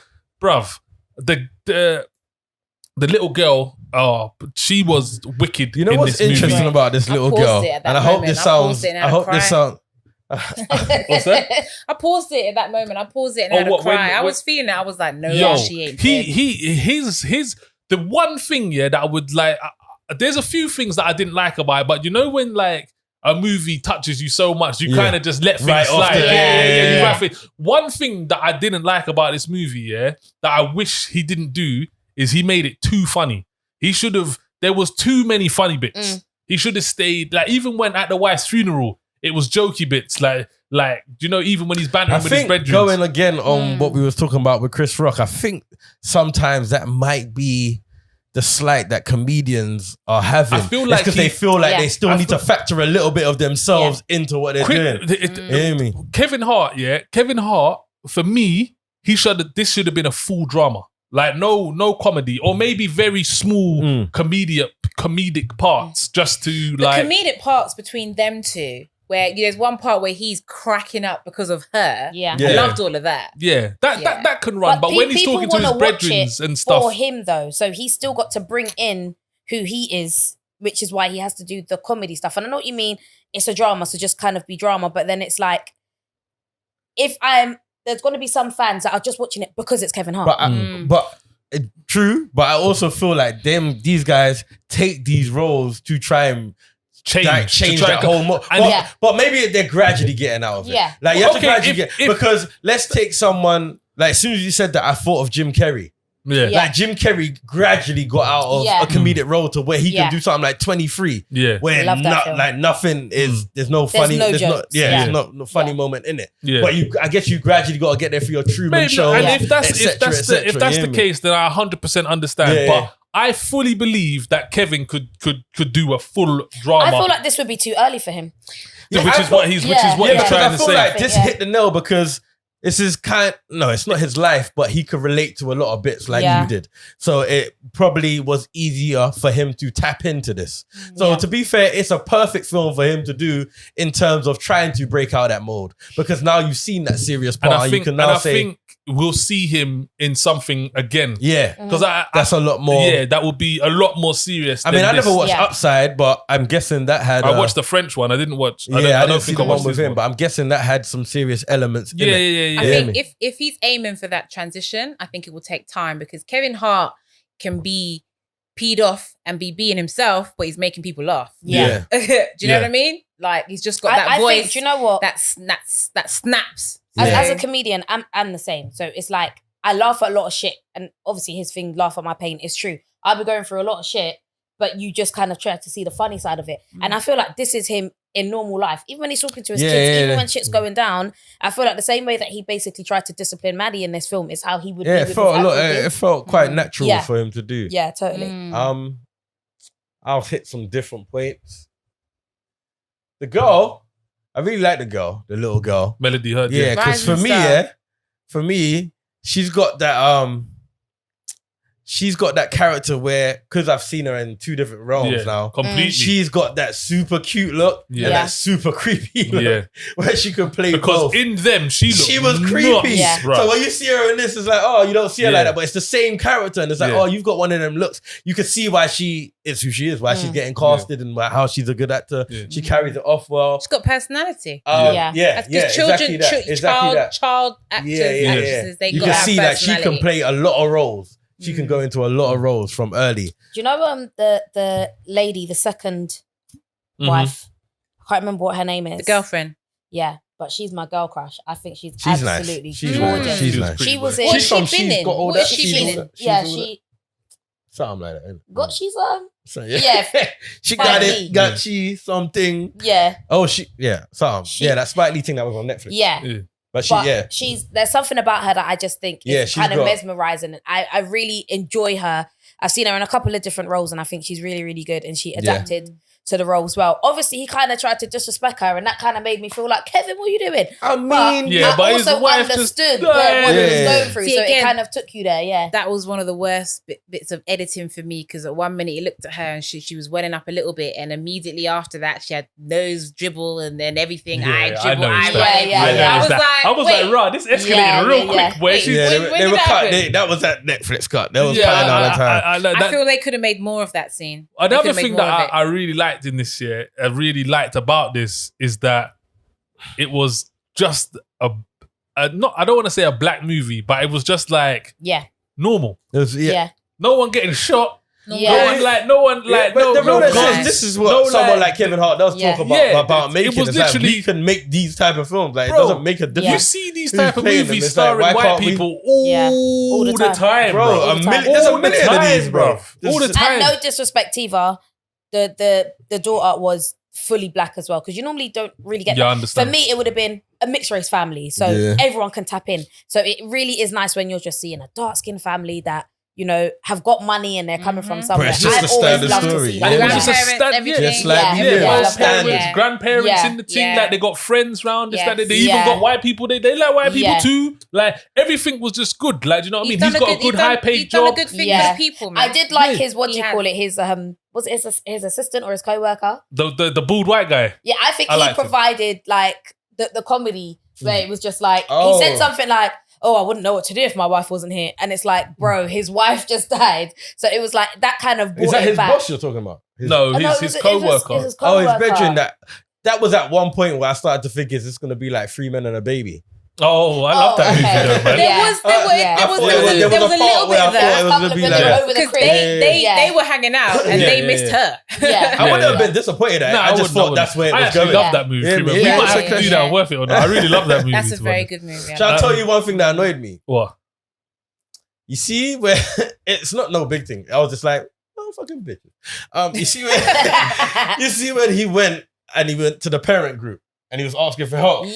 the little girl, she was wicked. You know what's interesting about this little girl? And I hope this sounds. What's that? I paused it at that moment. I paused it and had a cry. I was feeling it. I was like, no, she ain't. His the one thing that I would like. There's a few things that I didn't like about it, but you know when like a movie touches you so much, you kind of just let things slide. One thing that I didn't like about this movie, that I wish he didn't do is he made it too funny. He should have. There was too many funny bits. He should have stayed. Like even when at the wife's funeral, it was jokey bits. Like you know, even when he's bantering with his bedrooms. Going again on what we was talking about with Chris Rock, I think sometimes that might be the slight that comedians are having. I feel like because they feel like they still need to factor a little bit of themselves into what they're doing. Hear me? Kevin Hart, for me, this should have been a full drama. Like no comedy, or maybe very small comedic parts, just to the comedic parts between them two. Where there's one part where he's cracking up because of her. Yeah. I loved all of that. Yeah, that can run. But when he's talking to his brethrens and stuff, for him though, so he's still got to bring in who he is, which is why he has to do the comedy stuff. And I know what you mean. It's a drama, so just kind of be drama. But then it's like, there's going to be some fans that are just watching it because it's Kevin Hart. But true. But I also feel like these guys take these roles to try and change that whole but maybe they're gradually getting out of it. Yeah. Like you have to gradually get, because let's take someone, like as soon as you said that, I thought of Jim Carrey. Yeah. Like Jim Carrey gradually got out of a comedic role to where he can do something like 23. Yeah. Where nothing is, there's no funny, there's no funny moment in it. Yeah. But I guess you gradually got to get there for your Truman Show. And if that's the case, then I 100% understand. Yeah. But I fully believe that Kevin could do a full drama. I feel like this would be too early for him. Which is what he's trying to say. Like this hit the nail because this is it's not his life, but he could relate to a lot of bits like you did. So it probably was easier for him to tap into this. So to be fair, it's a perfect film for him to do in terms of trying to break out that mold. Because now you've seen that serious part. I think we'll see him in something again. Yeah. Because that's a lot more. Yeah, that would be a lot more serious. I mean, I never watched Upside, but I'm guessing that had. I watched the French one. I didn't watch. I don't see the one with him, but I'm guessing that had some serious elements in it. Yeah. I think if he's aiming for that transition, I think it will take time because Kevin Hart can be peed off and be being himself, but he's making people laugh. Yeah. Do you know what I mean? Like he's just got that voice. Think, do you know what? That snaps. As a comedian, I'm the same. So it's like I laugh at a lot of shit, and obviously his thing, laugh at my pain, is true. I'll be going through a lot of shit, but you just kind of try to see the funny side of it. And I feel like this is him in normal life. Even when he's talking to his kids, even when shit's going down, I feel like the same way that he basically tried to discipline Maddie in this film is how he would. Yeah, be it with felt his a lot. actual It kids. felt quite natural for him to do. Yeah, totally. I'll hit some different points. The girl, I really like the girl, the little girl. Melody Hurd. Yeah, because for me, she's got that character where, because I've seen her in 2 different roles now, completely. She's got that super cute look and that super creepy look where she could play because both. in them she was creepy. Yeah. So when you see her in this, it's like, oh, you don't see her like that, but it's the same character, and it's like, oh, you've got one of them looks. You can see why she is who she is, why she's getting casted, and how she's a good actor. She carries it off well. She's got personality. That's because children, child actors, actresses, they you got can that see that she personality. can play a lot of roles. She can go into a lot of roles from early. Do you know the lady, the second wife? I can't remember what her name is. The girlfriend. Yeah, but she's my girl crush. I think she's nice. absolutely She's gorgeous. nice. She's nice. She was in. What has she been in? What has she been in? Yeah, she. Something like that. Got she's So, she got Spike it. Got she something. Yeah. Oh, something. That Spike Lee thing that was on Netflix. Yeah. But there's something about her that I just think is kind of mesmerizing. I really enjoy her. I've seen her in a couple of different roles and I think she's really, really good and she adapted to the role as well. Obviously, he kind of tried to disrespect her and that kind of made me feel like, Kevin, what are you doing? I mean, I also understood what he was going through. See, so again, it kind of took you there, That was one of the worst bits of editing for me because at 1 minute he looked at her and she was welling up a little bit and immediately after that she had nose dribble and then everything. I dribble, I was like, right, this escalated real quick. Where she's they were cut. That was that Netflix cut. That was cutting all the time. I feel they could have made more of that scene. Another thing that I really liked in this year, I really liked about this is that it was just a not, I don't want to say a black movie, but it was just like normal. It was, no one getting shot. But the rule says this is what someone like Kevin Hart does talk about making. It was it's literally, like we can make these type of films. Like, it doesn't make a difference. You see these type of movies starring white people all the time, bro. There's a million of these, bro. All the time. And no disrespect either, the daughter was fully black as well because you normally don't really get that. Understand. For me, it would have been a mixed race family, so everyone can tap in. So it really is nice when you're just seeing a dark skinned family that, you know, have got money and they're coming from somewhere. It's just a standard story. And it was just a standard. Grandparents in the team, like they got friends round. They even got white people. They like white people too. Like everything was just good. Like, do you know what I mean? He's got a good high paid job. He's done a good thing for the people, man. I did like his, his was it his assistant or his co-worker? The bald white guy. Yeah, I think he provided like the comedy where it was just like, he said something like, oh, I wouldn't know what to do if my wife wasn't here. And it's like, bro, his wife just died. So it was like, that kind of brought Is that it his back. boss you're talking about? His co-worker. His bedroom. That was at one point where I started to think, is this going to be like 3 Men and a Baby? Oh, I love that movie though, man. There was a little bit of that. Because they were hanging out and they missed her. I wouldn't have been disappointed. I just thought that's where it was going. I love that movie. We might have to do that worth it or not. I really love that movie. That's a very good movie. Shall I tell you one thing that annoyed me? What? You see where it's not no big thing. I was just like, oh, fucking bitches. You see when he went to the parent group and he was asking for help.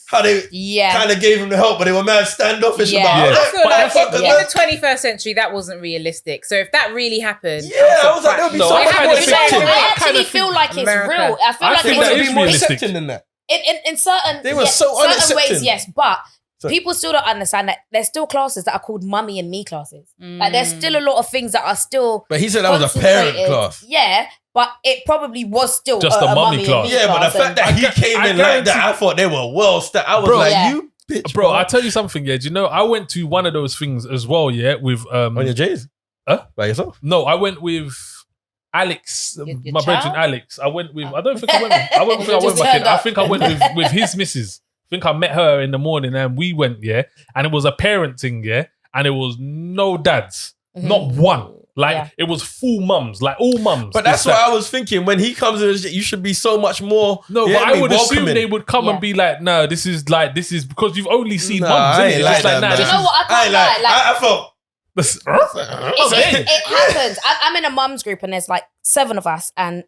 How they kind of gave him the help, but they were mad standoffish about it. I feel like in the 21st century, that wasn't realistic. So if that really happened, I was like, there'll be I actually feel like it's real. I feel like it would be more accepting than that. In certain, they were so certain ways, yes, but people still don't understand that there's still classes that are called mummy and me classes. Like there's still a lot of things that are still. But he said that was a parent class. Yeah. But it probably was still just a mummy class. Yeah, but the fact that he came in like that, I thought they were well stacked. I was you bitch. Bro, I'll tell you something, do you know, I went to one of those things as well, with... on your J's? Huh? By yourself? No, I went with Alex, my brethren Alex. I went with... I don't think I went with... I think I went with his missus. I think I met her in the morning and we went, and it was a parent thing, and it was no dads. Not one. It was full mums, like all mums. But that's what I was thinking. When he comes in, you should be so much more. No, but I would assume they would come and be like, no, this is because you've only seen mums. I ain't like that. You know what? I can't lie. I felt. It happens. I'm in a mums group and there's like 7 of us and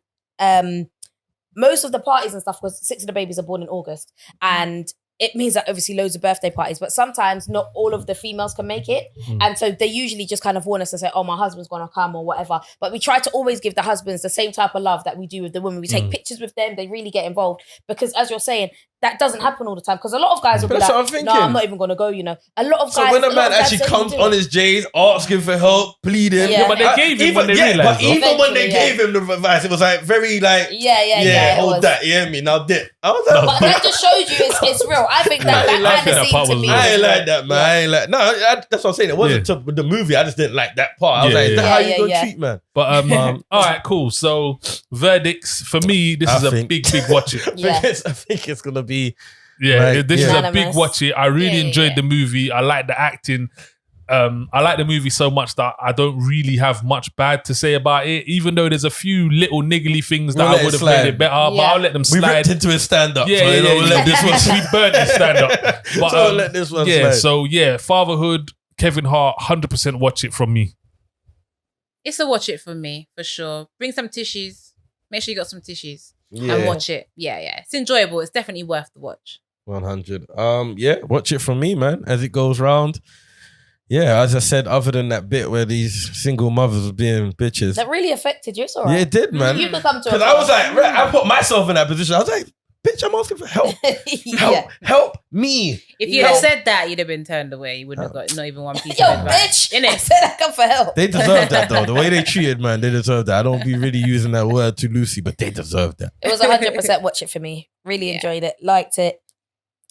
most of the parties and stuff, because 6 of the babies are born in August, and it means that obviously loads of birthday parties, but sometimes not all of the females can make it. And so they usually just kind of warn us and say, oh, my husband's going to come or whatever. But we try to always give the husbands the same type of love that we do with the women. We take pictures with them. They really get involved because, as you're saying, that doesn't happen all the time. Because a lot of guys will be That's like, what I'm no, thinking. I'm not even going to go, you know. A lot of guys... So when a man guys actually don't comes do it. on his J's, asking for help, pleading. Yeah. But they gave him when they realised. But even when they Eventually, gave him the advice, it was like very like, Yeah, it hold was. that, you hear me? Now dip. I was like, But that just shows you it's real. I think that I kind think of that part scene was to me... real. I ain't was like real. that, man. I ain't like, that's what I'm saying. It wasn't with the movie. I just didn't like that part. I was Yeah, like, is that yeah. how Yeah, you gonna yeah. treat man? But all right, cool. So verdicts for me. This is a big watch it. Yeah. I think it's gonna be. Yeah, Like, this is a Unanimous. big watch it. I really Yeah, enjoyed yeah. the movie. I like the acting. I like the movie so much that I don't really have much bad to say about it, even though there's a few little niggly things that We'll I let it would have slide. made it better, but Yeah. I'll let them We slide. ripped into his stand up. Yeah, so, yeah, we'll let this one. We burnt his stand up. But So let this one yeah, slide. so yeah, Fatherhood, Kevin Hart, 100% watch it from me. It's a watch it for me, for sure. Bring some tissues. Make sure you got some tissues. Yeah. And watch it. Yeah. It's enjoyable. It's definitely worth the watch. 100. Yeah, watch it from me, man, as it goes round. Yeah, as I said, other than that bit where these single mothers were being bitches. That really affected you. It's all Yeah, right. it did, man. You could come to Because I was like, right, I put myself in that position. I was like, bitch, I'm asking for help. Help me. If you had said that, you'd have been turned away. You wouldn't have got not even one piece Yo, of advice. bitch. I said I come for help. They deserve that, though. The way they treated, man, they deserve that. I don't be really using that word too loosely, but they deserve that. It was 100% watch it for me. Really enjoyed it. Liked it.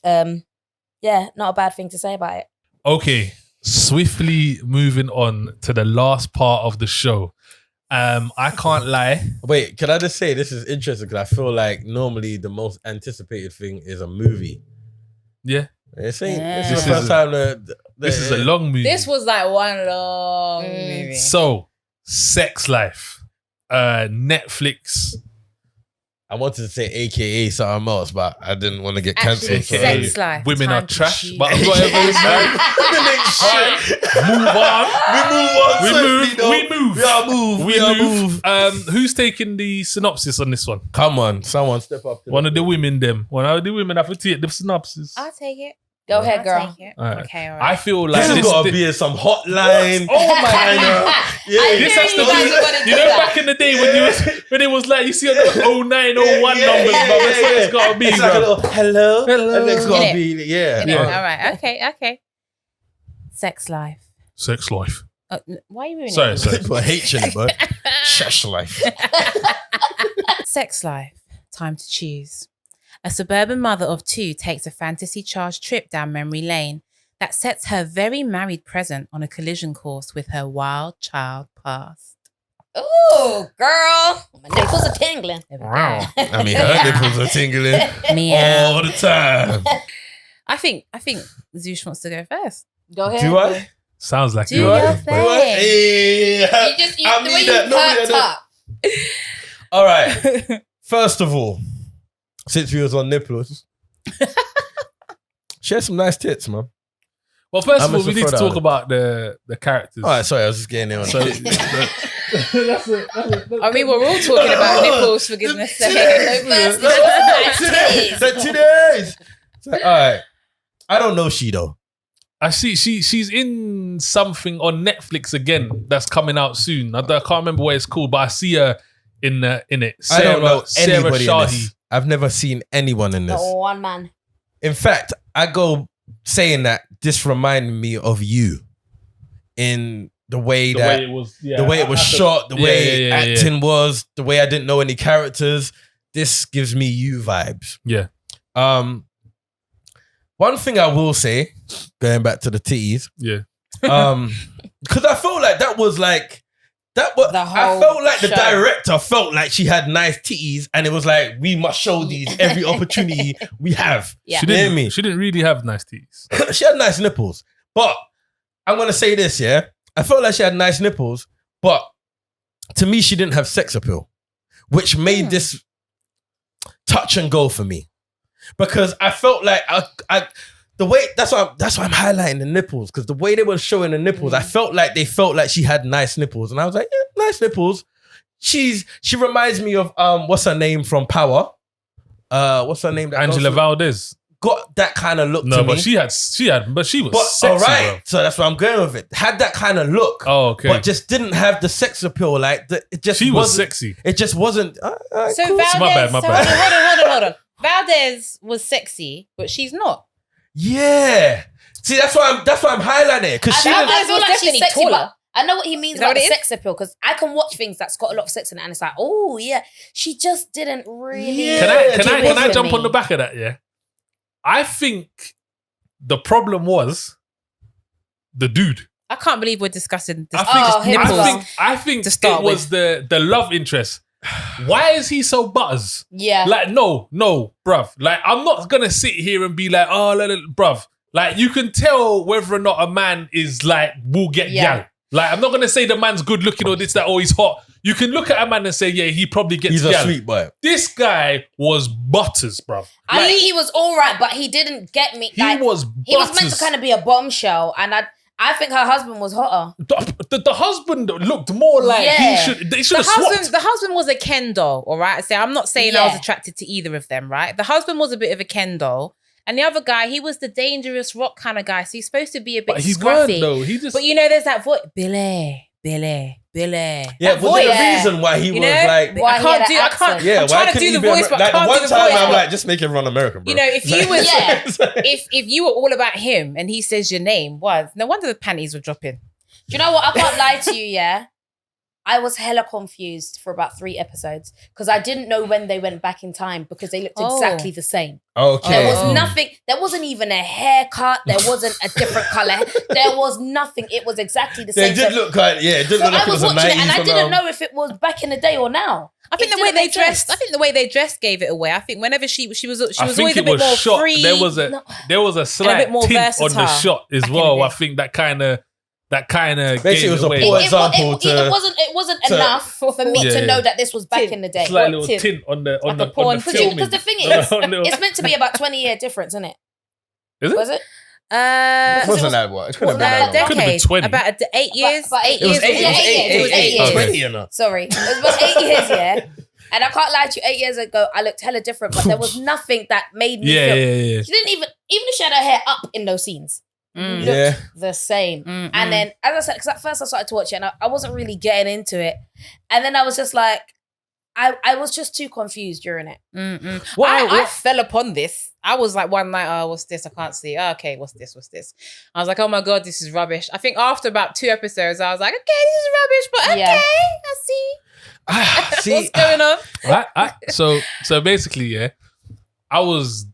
Yeah, not a bad thing to say about it. Okay, swiftly moving on to the last part of the show. I can't lie. Wait, can I just say this is interesting because I feel like normally the most anticipated thing is a movie. Yeah, This Yeah. is the first time that this is a long movie. This was like one long movie. So, Sex Life, Netflix. I wanted to say AKA something else, but I didn't want to get Actually, cancelled. Sex Life. Women Time are to trash, choose. but whatever. Man. Move on. We move. We move. Who's taking the synopsis on this one? Come on, someone step up. One of the women, them. One of the women have to take the synopsis. I'll take it. Go ahead, I'll girl. take it. All right. Okay, all I right. feel like This has got to be in some hotline. Oh my kind god! of. Yeah, This has to be. You know, back in the day when it was like you see on the 09, 01 numbers, but that's what it's got to be, It's like a bro. little hello. And it's got to Innit? be, yeah. Yeah. Yeah. All right. Okay. Sex Life. Sex Life. Why are you ruining Sorry, it? sorry. Put H in it, bro. Shush life. Sex Life. Time to choose. A suburban mother of 2 takes a fantasy-charged trip down memory lane that sets her very married present on a collision course with her wild child past. Ooh, girl. My nipples are tingling. Wow. I mean, her nipples are tingling Meow. all the time. I think Zush wants to go first. Go ahead. Do I? Sounds like Do it. your Do I? thing. Hey, I the way need you that. Nobody perked had up. All right. First of all, since we was on nipples, she had some nice tits, man. Well, first I'm of all, gonna we need to throw that talk out. about the characters. All right, sorry, I was just getting there on So, I mean, we're all talking about nipples, for goodness sake. First, nice titties. Today's. All right. I don't know she though. I see she's in something on Netflix again that's coming out soon. I can't remember what it's called, but I see her in it. I don't know Sarah anybody in Shahi. this. I've never seen anyone in this. Not one man. In fact, I go saying that this reminded me of you in the way The that way it was, the way it was shot, the way acting was, the way I didn't know any characters. This gives me you vibes. Yeah. One thing I will say, going back to the titties, Yeah. because I felt like that was like that was. The I whole felt like the show. director felt like she had nice titties, and it was like we must show these every opportunity we have. Yeah. She You hear didn't me? She didn't really have nice titties. She had nice nipples, but I'm gonna say this, yeah. I felt like she had nice nipples, but to me, she didn't have sex appeal, which made this touch and go for me. Because I felt like the way that's why I'm highlighting the nipples, because the way they were showing the nipples, I felt like they felt like she had nice nipples, and I was like, yeah, nice nipples. she reminds me of what's her name from Power? What's her name? Angela Valdez. Got that kind of look to me. No, but she was sexy, all right, bro. so that's where I'm going with it. Had that kind of look, okay, but just didn't have the sex appeal. Like it just she was wasn't sexy. It just wasn't. So cool. Valdez, My bad. hold on. Valdez was sexy, but she's not. Yeah. See, that's why I'm highlighting it because she. I feel was like she's definitely sexy, taller. but I know what he means Is that about what the it is? sex appeal because I can watch things that's got a lot of sex in it, and it's like, oh yeah, she just didn't really. Yeah. Can I for jump me. on the back of that? Yeah, I think the problem was the dude. I can't believe we're discussing this. I think to start it was the love interest. Why is he so butters? Yeah. Like, no, bruv. Like, I'm not gonna sit here and be like, oh, bruv. Like, you can tell whether or not a man is like, will get gal. Like, I'm not gonna say the man's good looking or this, that, or he's hot. You can look at a man and say, yeah, he probably gets He's gal. a sweet boy. This guy was butters, bruv. I think he was all right, but he didn't get me. He was He was meant to butters. kind of be a bombshell, and I think her husband was hotter. The husband looked more like Yeah. they should have swapped. The husband was a Ken doll, all right? So I'm not saying I was Yeah. attracted to either of them, right? The husband was a bit of a Ken doll. And the other guy, he was the dangerous rock kind of guy. So he's supposed to be a bit But he scruffy. weren't though. He just But you know, there's that voice, Billy. Yeah, That was there voice. a reason why he You was know? like? Why I he can't had do. an I can't. accent. Yeah, I'm trying to do the voice, but I like can't the one do the time voice. I'm but- like, just make everyone American, bro. You know, if you was Yeah. if you were all about him and he says your name, was no wonder the panties were dropping. Do you know what? I can't lie to you, yeah? I was hella confused for about 3 episodes because I didn't know when they went back in time because they looked exactly the same. Okay. There was nothing. There wasn't even a haircut. There wasn't a different color. There was nothing. It was exactly the They same. did look like, yeah, it did look like I it was was a watching it and I 90s didn't from, know if it was back in the day or now. I think It the way didn't they make dressed. sense. I think the way they dressed gave it away. I think whenever she was I always think a it bit was more shot. free. There was a slight bit more tint on the versatile shot as back in the well. day. I think that kind of Basically, gave it was a away. poor It wasn't to- enough for me Yeah. to know that this was back Tint. in the day. Slight little tint. tint on the Like a porn filming. Because the thing is, Little- it's meant to be about 20-year difference, isn't it? Is it? Was it? It wasn't that what? It couldn't have been that long. Could've been decade. 20. About 8 years. But 8 It was years. 8 Yeah, 8 years. It was 8 years. 20, you know. Sorry. It was about 8 years, yeah. And I can't lie to you, 8 years ago, I looked hella different, but there was nothing that made me Yeah, feel. yeah. She didn't even if she had her hair up in those scenes, looked Yeah. the same. And then, as I said, because at first I started to watch it and I wasn't really getting into it. And then I was just like, I was just too confused during it. I fell upon this. I was like one night, oh, what's this? I can't see. Oh, okay, what's this? I was like, oh my God, this is rubbish. I think after about 2 episodes, I was like, okay, this is rubbish, but okay, Yeah. I see. See, What's going on? So basically, yeah, I was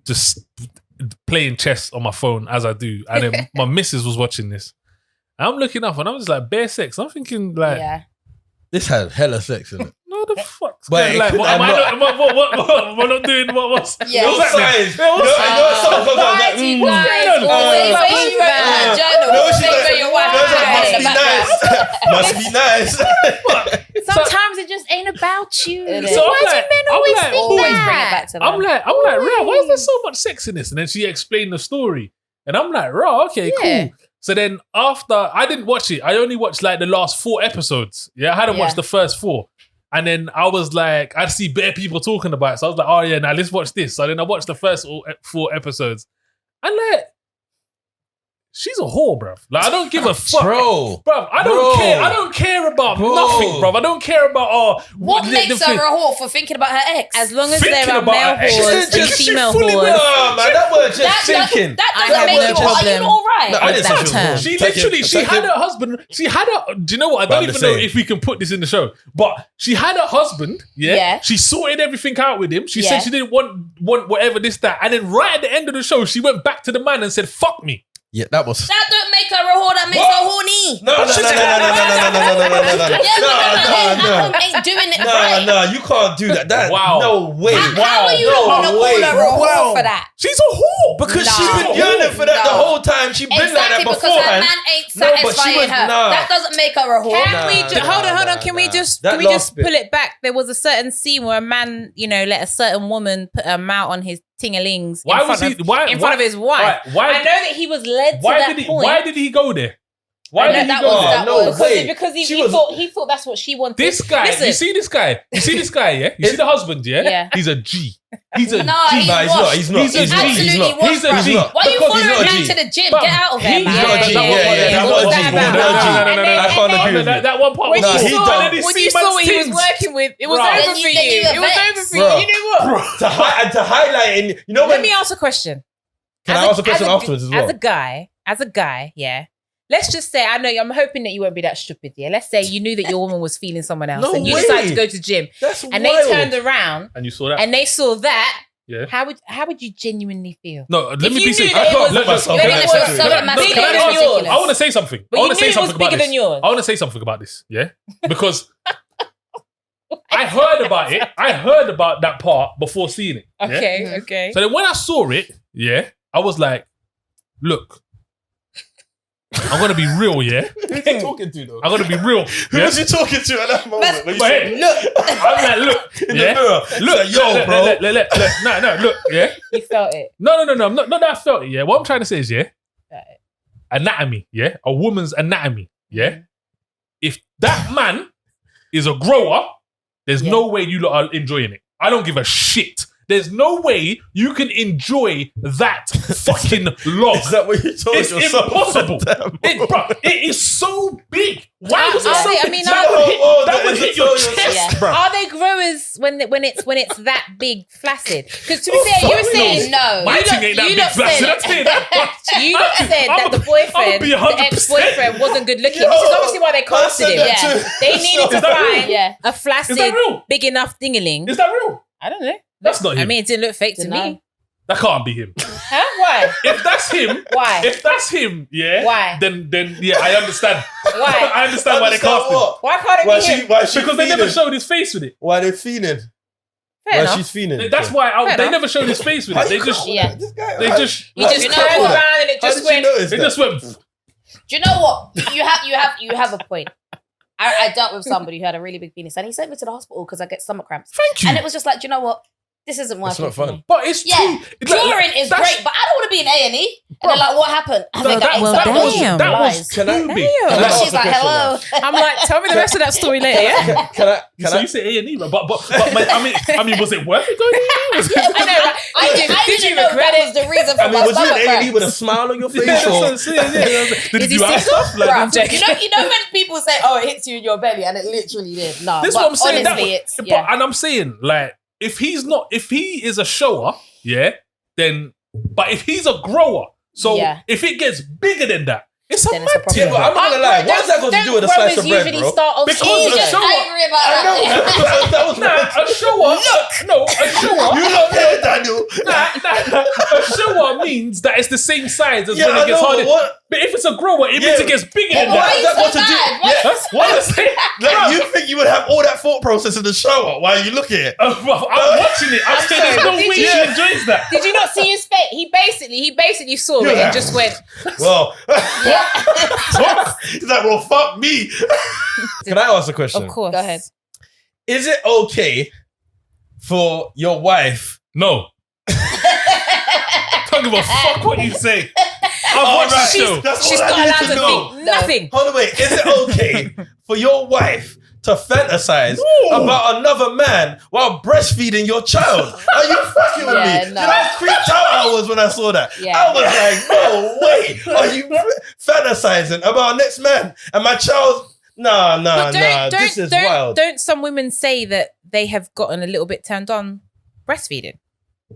just playing chess on my phone as I do, and then my missus was watching this. I'm looking up and I'm just like, bare sex. I'm thinking like, Yeah. this had hella sex in it. no, the fuck's But going like, it what, could- am I I'm not, what, not doing? What's Yeah. what's happening? Signs. Something comes out Why like, do you what's guys going on? always say she wrote in her journal? No, Say she for your wife. must in be the background. nice. Must be nice. Sometimes it just ain't about you. It is. So Why I'm do like, men I'm always like, think Always that? bring it back to them. I'm like, Rah, why is there so much sex in this? And then she explained the story. And I'm like, Rah, okay, Yeah. cool. So then after, I didn't watch it. I only watched like the last 4 episodes. Yeah, I hadn't Yeah. watched the first 4. And then I was like, I'd see bare people talking about it. So I was like, oh yeah, now let's watch this. So then I watched the first 4 episodes. And like, she's a whore, bruv. Like, I don't give a fuck. Bro. Bruv, I don't care. I don't care about nothing, bruv. I don't care about, What the makes thing. her a whore for thinking about her ex? As long as Thinking there are about male her ex. whores and She female fully whores. nah, man, that was just thinking. That I doesn't have make no you whore. Are problem. you all right? No, I didn't say that she was term. wrong. She Take literally, it. she had her husband. She had a. Do you know what? I But I'm don't even just know saying. if we can put this in the show. But she had a husband. Yeah. Yeah. She sorted everything out with him. She Yeah. said she didn't want whatever this that, and then right at the end of the show, she went back to the man and said, "Fuck me." Yeah, that was. That don't make her a whore. That makes her horny. No. Yeah, but ain't doing it right. No, you can't do that. That Wow. no way. How are you no not gonna way. call her a whore Wow. for that? She's a whore Because Nah. she's been yearning for that the No. whole time. She's been like that Exactly, because her beforehand. man ain't No, but she satisfying was- her. nah. That doesn't make her a whore. Can we Nah, hold on? nah, Can we nah. just That can we last just bit. pull it back? There was a certain scene where a man, let a certain woman put a mouth on his tingalings Why in was front he? Why of his wife. Why? I know that he was led to Why that did he? point. Why did he go there? Why did he that go was- there? that no was- way. Because She he was- thought that's what she wanted. This guy, Listen, you see this guy? You see this guy, yeah? You see the husband, yeah? Yeah. He's a G. He's a No, G. he's Nah, he's washed. not. He's not. He's a He's not. G. He's Absolutely not. washed, He's a bruv. G. not. Why are you Because he's following not a man G. to the gym? Bruv, Get out of here, he's man. not a G. Yeah, that was was a G. that Not a about? G. And then- I can't agree with you. That one part When was Nah, you he cool. done. And then he when see you saw man's what he was tins. working with, it was Bruh. over Then for you- you. then you It was were over for you. Bruh. You know what? To highlight in, you know Let when. me ask a question. Can I ask a question afterwards as well? As a guy, yeah. Let's just say, I'm hoping that you won't be that stupid, yeah. Let's say you knew that your woman was feeling someone else No and you way. decided to go to gym That's and wild. they turned around And you saw that? and they saw that. Yeah. How would you genuinely feel? No, let If me you be knew serious. that it was- Look, myself Maybe in it that was situation. something No, massive can I and ask- ridiculous. I want to say something. But I you want to knew say it was something about bigger this. than yours. I want to say something about this, yeah? Because I heard about it. I heard about that part before seeing it. yeah? Okay. So then when I saw it, yeah, I was like, look, I'm going to be real, yeah? Who are you talking to though? I'm going to be real. Who yeah? was you talking to at that moment? When you But said, hey, I'm like, look, in yeah? the mirror. Look, Like, yo, bro. Look, yeah? You felt it. No, I'm not that I felt it, yeah? What I'm trying to say is, yeah? Felt it. Anatomy, yeah? A woman's anatomy, yeah? If that man is a grower, there's no way you lot are enjoying it. I don't give a shit. There's no way you can enjoy that fucking log. Is that what you told It's yourself? impossible. Damn. It is so big. Why was it Are so they- I big? mean, that are- would hit, Oh, that that would is hit a your total- chest, Yeah. bro. Are they growers when it's that big flaccid? Because to be fair, you were saying No. My You thing lot- ain't that you big lot flaccid. said- I'll tell you that much. You lot said that I'ma the boyfriend, be the 100%. ex-boyfriend wasn't good looking. Yo, This is obviously why they I casted said him. that Yeah. too. They needed to Is that real? find Yeah. a flaccid, Is that real? big enough dingaling. Is that real? I don't know. That's not him. I mean, it didn't look fake to Dunno. me. That can't be him. Huh? Why? If that's him, Why? If that's him, yeah. Why? Then yeah, I understand. Why? I understand why they cast him. what? Why can't it Why be she? him? Why she? Because they never showed his face with it. Why they fiending? Fair Why enough. she's fiending? That's why Fair they enough. never showed his face with How it. They you just, caught Yeah. that? This guy. they just, He how just did you turned know that? around and it How just did you went. notice they that? just went. Do you know what? You have a point. I dealt with somebody who had a really big penis and he sent me to the hospital because I get stomach cramps. Thank you. And it was just like, do you know what? This isn't working not for fun. me. But it's Yeah, too. it's like- Drawing is that's- great, but I don't want to be in A&E. And they're like, what happened? I think that I ate was- something. that was- Damn. that was Lies. Can I? too big. Damn. Can I And ask she's a like, question hello. I'm like, tell me the rest of that story later. Yeah. now? Can So I? you say A&E, but I mean, was it worth it going A&E? Was it- I know. Like, I did you didn't know regret that it? was the reason for I mean, my was you stomach in A&E cramps. with a smile on your face? That's what Or? I'm saying, yeah. Did Is you he ask single? stuff? Like, Bruh, I'm joking. you know when people say, "Oh, it hits you in your belly," and it literally did. No, This is but what I'm saying. honestly, it's But, yeah. and I'm saying, like, if he is a shower, yeah, then, but if he's a grower, so Yeah. if it gets bigger than that, it's a Then it's a mad problem. thing. Yeah, but I'm not gonna lie. What's that got to do with a slice of bread, bro? Start off Because He's a just shower- angry about I know. that. That was Nah, a shower. A shower. You look there, Daniel. A shower means that it's the same size as Yeah, when I it gets know, harder. but what? But if it's a grower, it means Yeah. it gets bigger Yeah, than but Why that. are you that so got to do- mad? Yeah. What I'm saying, Like, you think you would have all that thought process in the shower while you look at it? I'm watching it. I'm saying there's no Did way you- she enjoys that. Did you not see his face? He basically saw it Yeah. and just went. Well, he's like, well, fuck me. Can I ask a question? Of course. Go ahead. Is it okay for your wife? No. Don't give a fuck what you say. I've watched right. the show. That's She's all I not need allowed to to know. think nothing. Hold on, wait. Is it okay for your wife to fantasize No. about another man while breastfeeding your child? Are you fucking with Yeah, me? no. You know how creeped out I was when I saw that? Yeah. I was like, no way. Are you fantasizing about next man and my child? Nah. This is wild. Don't some women say that they have gotten a little bit turned on breastfeeding?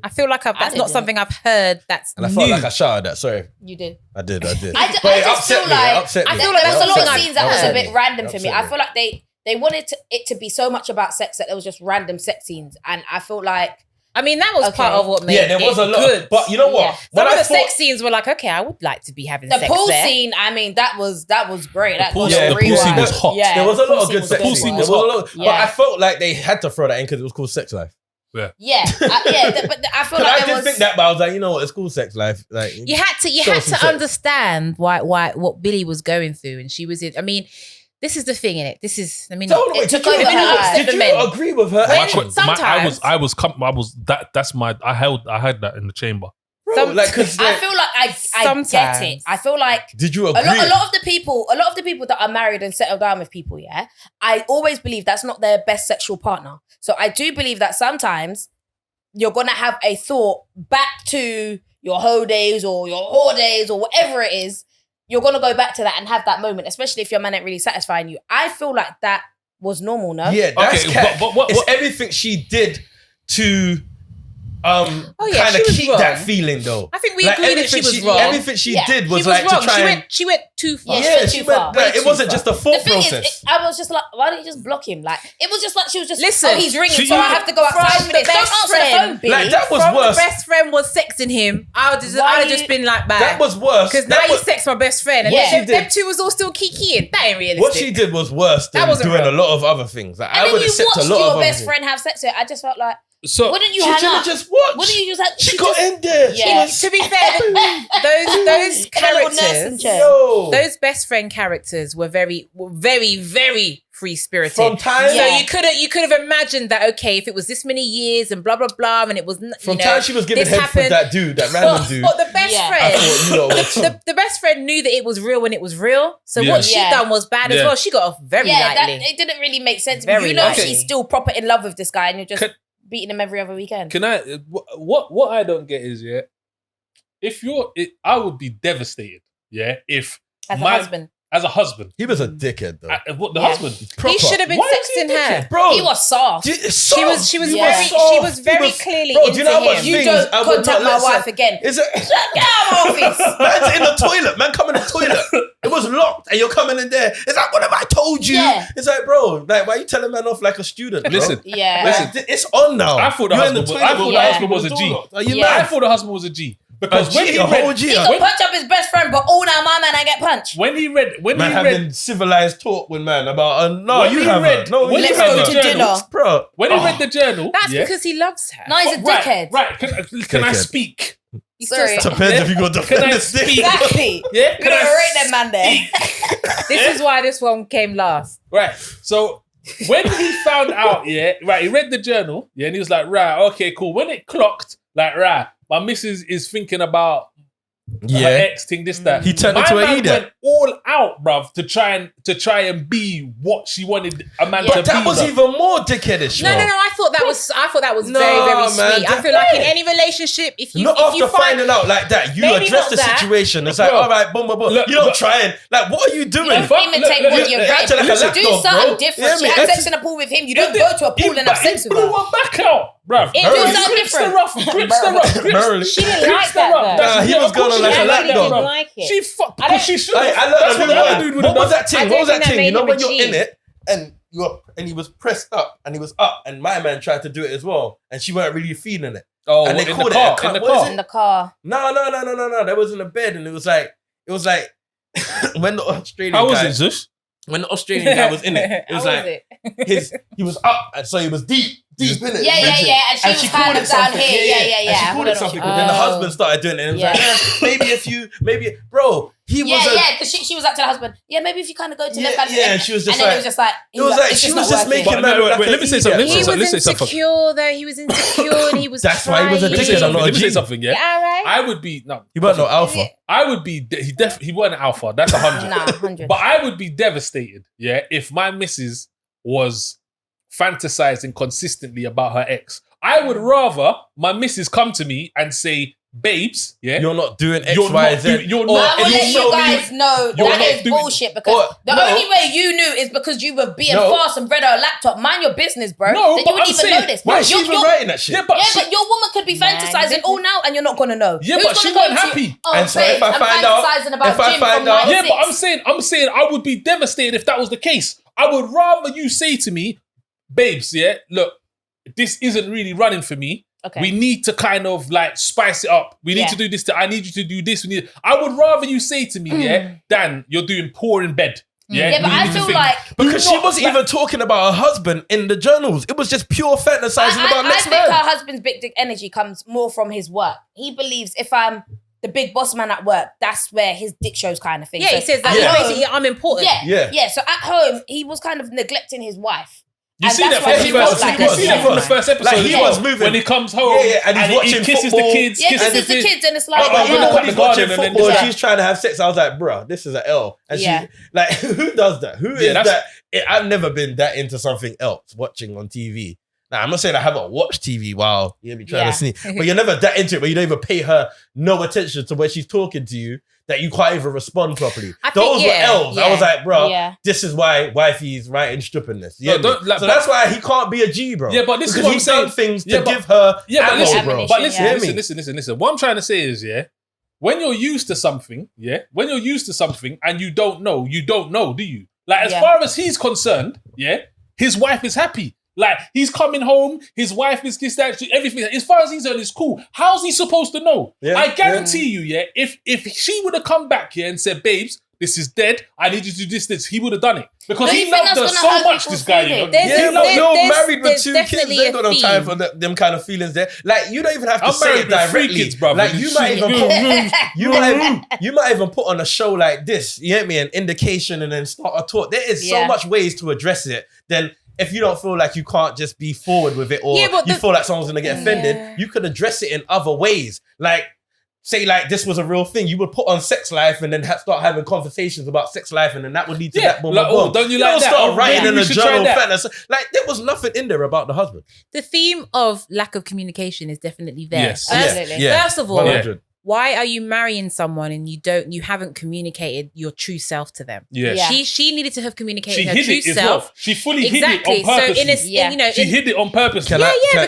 I feel like that's didn't. not something I've heard that's And I new. felt like I shouted that. Sorry. You did. I did. I But just it upset feel me. It like upset me. I feel like there was a that's lot of something scenes that was a upset bit me. random for me. Upset I feel like they wanted it to be so much about sex that there was just random sex scenes, and I feel like I mean, that was Okay. part of what made Yeah, there was it a lot. good. But you know what? Yeah. When Some of I the thought- sex scenes were like, okay, I would like to be having the sex pool there. scene. I mean, that was great. That pool got scene- a the pool scene rewind. was hot. Yeah, There was a the pool lot of scene good was sex a good scenes. scene one. There was a lot, Yeah. but I felt like they had to throw that in because it was called Sex Life. But I feel Because like I there did was. think that, but I was like, you know what? It's called Sex Life. Like, You had to Show some sex. understand why what Billy was going through, and she was in. I mean, this is the thing in it. This is. I mean, So, wait, It took did you, over her eyes. did you Men. agree with her When- actions? Sometimes- I was that's my I had that in the chamber. Bro, some- like, because I feel like get it. I feel like Did you agree? a lot of the people that are married and settle down with people, yeah, I always believe that's not their best sexual partner. So I do believe that sometimes you're gonna have a thought back to your hoe days or your whore days or whatever it is. You're gonna go back to that and have that moment, especially if your man ain't really satisfying you. I feel like that was normal, no? Yeah, that's Okay, but it's everything she did to kind she of was keep wrong. that feeling though. I think we agree that she was wrong. Everything she did was She was like wrong. to try She went too far. Yeah, she went too far. Like, it wasn't just a thought The thing process. is, I was just like, why didn't you just block him? Like, it was just like she was just, Listen, oh, he's ringing, she- so I have to go outside From for this. the Don't best answer the friend. phone, Billy. Like, that was From worse. the best friend was sexting him, I would Why have you- just been like, bad. That was worse. Because now That you was- sex my best friend. And Yeah. them, She did. them two was all still kikiing. That ain't realistic. What she did was worse than That wasn't doing real. a lot of other things. Like, And I then would you accept a watched lot of your other best things. friend have sex with it. I just felt like, So wouldn't you She hang should up? have just watched. Wouldn't you just have, She got in there. Yeah. To be fair, those characters, Yo. those best friend characters were very, very free spirited. From time- so Yeah. you could have imagined that, okay, if it was this many years and blah blah blah, and it was From time she was giving this head happened. for that dude, that random dude. But the best Yeah. I friend, thought, you know what? the best friend knew that it was real when it was real. So Yeah. what she Yeah. done was bad as Yeah. well. She got off very Yeah, that, lightly. it didn't really make sense. Very You know lightly. she's still proper in love with this guy and you're just Can- beating him every other weekend. can I? What I don't get is I would be devastated. Yeah, if As a my- husband. as a husband, He was a dickhead though. what the Yeah. husband? He should have been Why is he sexting her. Bro, He was soft. She was Yeah. very clearly Bro, do you know how into much him. You things don't I would contact not my let wife say- again. Is it? Get out of my office. Man's in the toilet. Man, come in the toilet. It was locked, and you're coming in there. It's like, what have I told you? Yeah. It's like, bro, like, why are you telling man off like a student? Bro? Listen, Yeah. Like, it's on now. I thought the You're in husband was- toilet I thought with the the husband was a door G. locked. Are you Yeah. I mad? thought the husband was a G A because when G, he a whole read, G. He could punch up his best friend, but all now my man I get punched. when he read, Man having civilized talk with man about no, When you he haven't. read- No, when you he Let's read go the to journal, dinner. bro. when he read the journal, That's yeah? because he loves her. No, he's a dickhead. Right. Can I Dickhead. speak? Sorry. Depends if you go Can defend I the stick. speak? Exactly. Yeah. You gotta rate that man there. This is why this one came last. Right. So when he found out, he read the journal, and he was like, right, okay, cool. When it clocked, like, right, my missus is thinking about her ex thing, this, that. He turned My into an man idiot. went all out, bruv, to try and be what she wanted a man to But that be. was bruv. even more dickheadish. No, bro. I thought that was No, very, very man, sweet. I feel like in any relationship, if you Not if after you find finding out like that, you Maybe address not the that. situation. It's like, Bro. all right, boom, boom, boom. Look, You don't but- try and like, what are you doing? You don't imitate what you're Act like a read. lapdog, Do bro. something different. Yeah, She man. had sex in a pool with him. You don't He go did- to a pool and have sex he with blew her. her back out, bruv. It He was grips so her different. rough, grips her rough, Merrily. She didn't grips like her that, rough. though. That's- Nah, he yeah, was of course going she like a didn't lapdog. bruv. like it. She fucked I because don't- she should. I learned That's a what new the other word. dude would What have was done. that thing? I What was don't that think thing? You that know made when him you're a G. in it and he was pressed up and my man tried to do it as well and she weren't really feeling it. Oh, And they in the called it car, a in the cunt. What is car. In the car. No. That was in the bed and it was like when the Australian How was guy, it, Zush? when the Australian guy was in it, it was How like he was up and so he was deep in it. Yeah. And she was kind of down here. Yeah. And she called it something. But then the Oh. husband started doing it and it was Yeah. like, maybe, bro, he was Because she was like to the husband, maybe if you kind of go to left hand. and she was just and then like, it was just like, it was like it's she just was not just working. making But man no, look wait, like let me an say idiot, something. bro. He Let me was say something. insecure though. He was insecure and he was That's why he was trying. addicted. I'm not a Let me say G. something, yeah? Yeah, all right. I would be He wasn't no alpha. I would be. He wasn't alpha. That's 100. Nah, 100. But I would be devastated, if my missus was fantasizing consistently about her ex. I would rather my missus come to me and say, "Babes, You're not doing X, You're Y, not Z. doing- you're Or not- I will you let show you me- guys know you're that not is doing- bullshit because or- the no. only way you knew is because you were being No. fast and read her laptop. Mind your business, bro. No, then but you wouldn't I'm even saying- know this. Why is she Your- even your- writing that shit? Yeah, but Yeah, she- but your woman could be fantasizing all now and you're not gonna know. Yeah, Who's but gonna she go wasn't to- happy. Oh, And so babe, if I I'm find out- fantasizing about if I Jim find from out- Yeah, 96. but I'm saying I would be devastated if that was the case. I would rather you say to me, "Babes, look, this isn't really running for me. Okay. We need to kind of like spice it up. We need Yeah. to do this. I need you to do this. I would rather you say to me, Dan, you're doing poor in bed. Yeah, but we I need to feel think- like Because Do she not- wasn't like- even talking about her husband in the journals. It was just pure fantasizing about I next think man. her husband's big dick energy comes more from his work. He believes if I'm the big boss man at work, that's where his dick shows kind of thing. Yeah, So he says that. at Yeah. home- Basically, I'm important. Yeah. Yeah. So at home, he was kind of neglecting his wife. You see that's that why from he the was first like you this, see that yeah. from the first episode. Like, he as well. was moving. When he comes home and he's watching he kisses football. the kids. Yeah, kisses because it's the kids and it's like, But you know yeah. when he's The watching garden and then football and this- she's trying to have sex, I was like, bruh, this is an L. And Yeah. she, like, who does that? Who is that's- that? I've never been that into something else watching on TV. Now, I'm not saying I haven't watched TV while you be trying Yeah. to sneak, but you're never that into it, but you don't even pay her no attention to when she's talking to you, that you can't even respond properly. I think, Those were yeah, L's. I yeah. was like, bro, Yeah. this is why wifey's writing stupidness. You No, get me? don't- like, So but- that's why he can't be a G, bro. Yeah, but this is because what I'm he's done saying. things Yeah, to but- give her Yeah, but ammo, listen, bro. but listen, Yeah. listen. What I'm trying to say is, yeah, when you're used to something, when you're used to something and you don't know, do you? Like, as Yeah. far as he's concerned, his wife is happy. Like, he's coming home, his wife is this, that, everything. As far as he's on, it's cool. How's he supposed to know? Yeah, I guarantee you, if she would have come back here and said, babes, this is dead, I need you to do this, he would have done it. Because Don't he you think loved her that's so gonna hurt much, people's this guy, you know. feelings? There's- Yeah, there's- but you're there's- married with there's 2 kids. definitely They a got no time theme. for them kind of feelings there. Like, you don't even have to I'm say married it with 3 directly. kids, brother. Like, you might even put, you might even put on a show like this, you get me, an indication and then start a talk. There is so Yeah. much ways to address it. Then if you don't feel like you can't just be forward with it, or Yeah, but you the- feel like someone's gonna get offended, Yeah. you could address it in other ways. Like, say like this was a real thing, you would put on sex life and then start having conversations about sex life, and then that would lead to Yeah, that boom, like, boom, oh, boom. don't you like don't that? start Oh, writing maybe in we a should try journal that. fantasy. Like, there was nothing in there about the husband. The theme of lack of communication is definitely there. Yes. Absolutely. First of all, 100. why are you marrying someone and you haven't communicated your true self to them? Yeah. Yeah. She needed to have communicated She her hid true it as self. well. She fully Exactly. hid it on purpose. So in a, Yeah. you know, She hid it on purpose. Can yeah, I- yeah, can-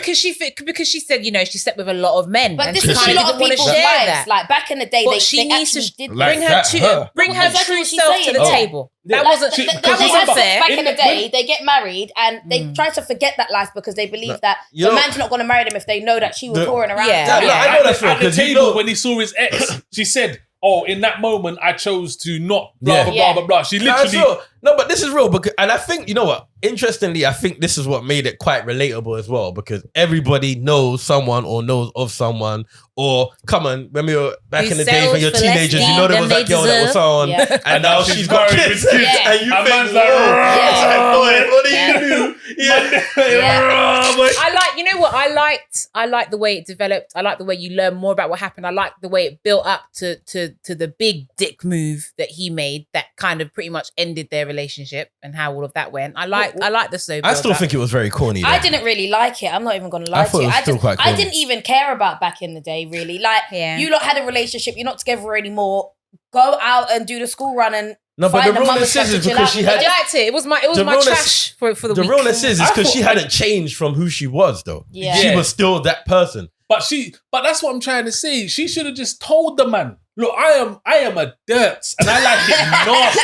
because she said, you know, she slept with a lot of men, But and this she is a kind lot of of didn't want to people's share lives. that. Like, back in the day, But they she needs actually to did Like bring her that, to her. bring her That's true what she's self to saying. the Oh. table. Yeah. That Like, wasn't th- because they it's have about- sex back in the in- day, they get married and they try to forget that life because they believe that you the know- man's not going to marry them if they know that she was The- touring around. Yeah. Yeah, with no, him. I know that's at the right, 'cause you table know- when he saw his ex, she said, "Oh, in that moment, I chose to not blah Yeah. blah Yeah. blah blah blah." She No, it's literally, real. No, but this is real because, and I think, you know what? Interestingly, I think this is what made it quite relatable as well, because everybody knows someone or knows of someone, or come on, when we were back Who in the days when settled you're for less teenagers, you than know there was they that girl that was deserve. on, Yeah. and now she's got married kids, with kids. Yeah. and you And think, man's like, whoa, Yeah. it's like, boy, what do Yeah. you do? Yeah. Yeah. Boy. I like, you know what? I liked the way it developed. I like the way you learn more about what happened. I like the way it built up to the big dick move that he made that kind of pretty much ended their relationship and how all of that went. I like the slow I still build-up. think it was very corny. I though. didn't really like it. I'm not even going to lie thought to you. it was still quite I corny. didn't even care about back in the day, really. Like, Yeah. you lot had a relationship, you're not together anymore. Go out and do the school run and No, but find the a mum and realness stuff is to chill because out she with. had- I liked it. It was my The realness- trash for the The week. realness is I because thought- she hadn't changed from who she was, though. Yeah. She Yeah. was still that person. but that's what I'm trying to say. She should have just told the man, "Look, I am a dirt, and I like it nasty."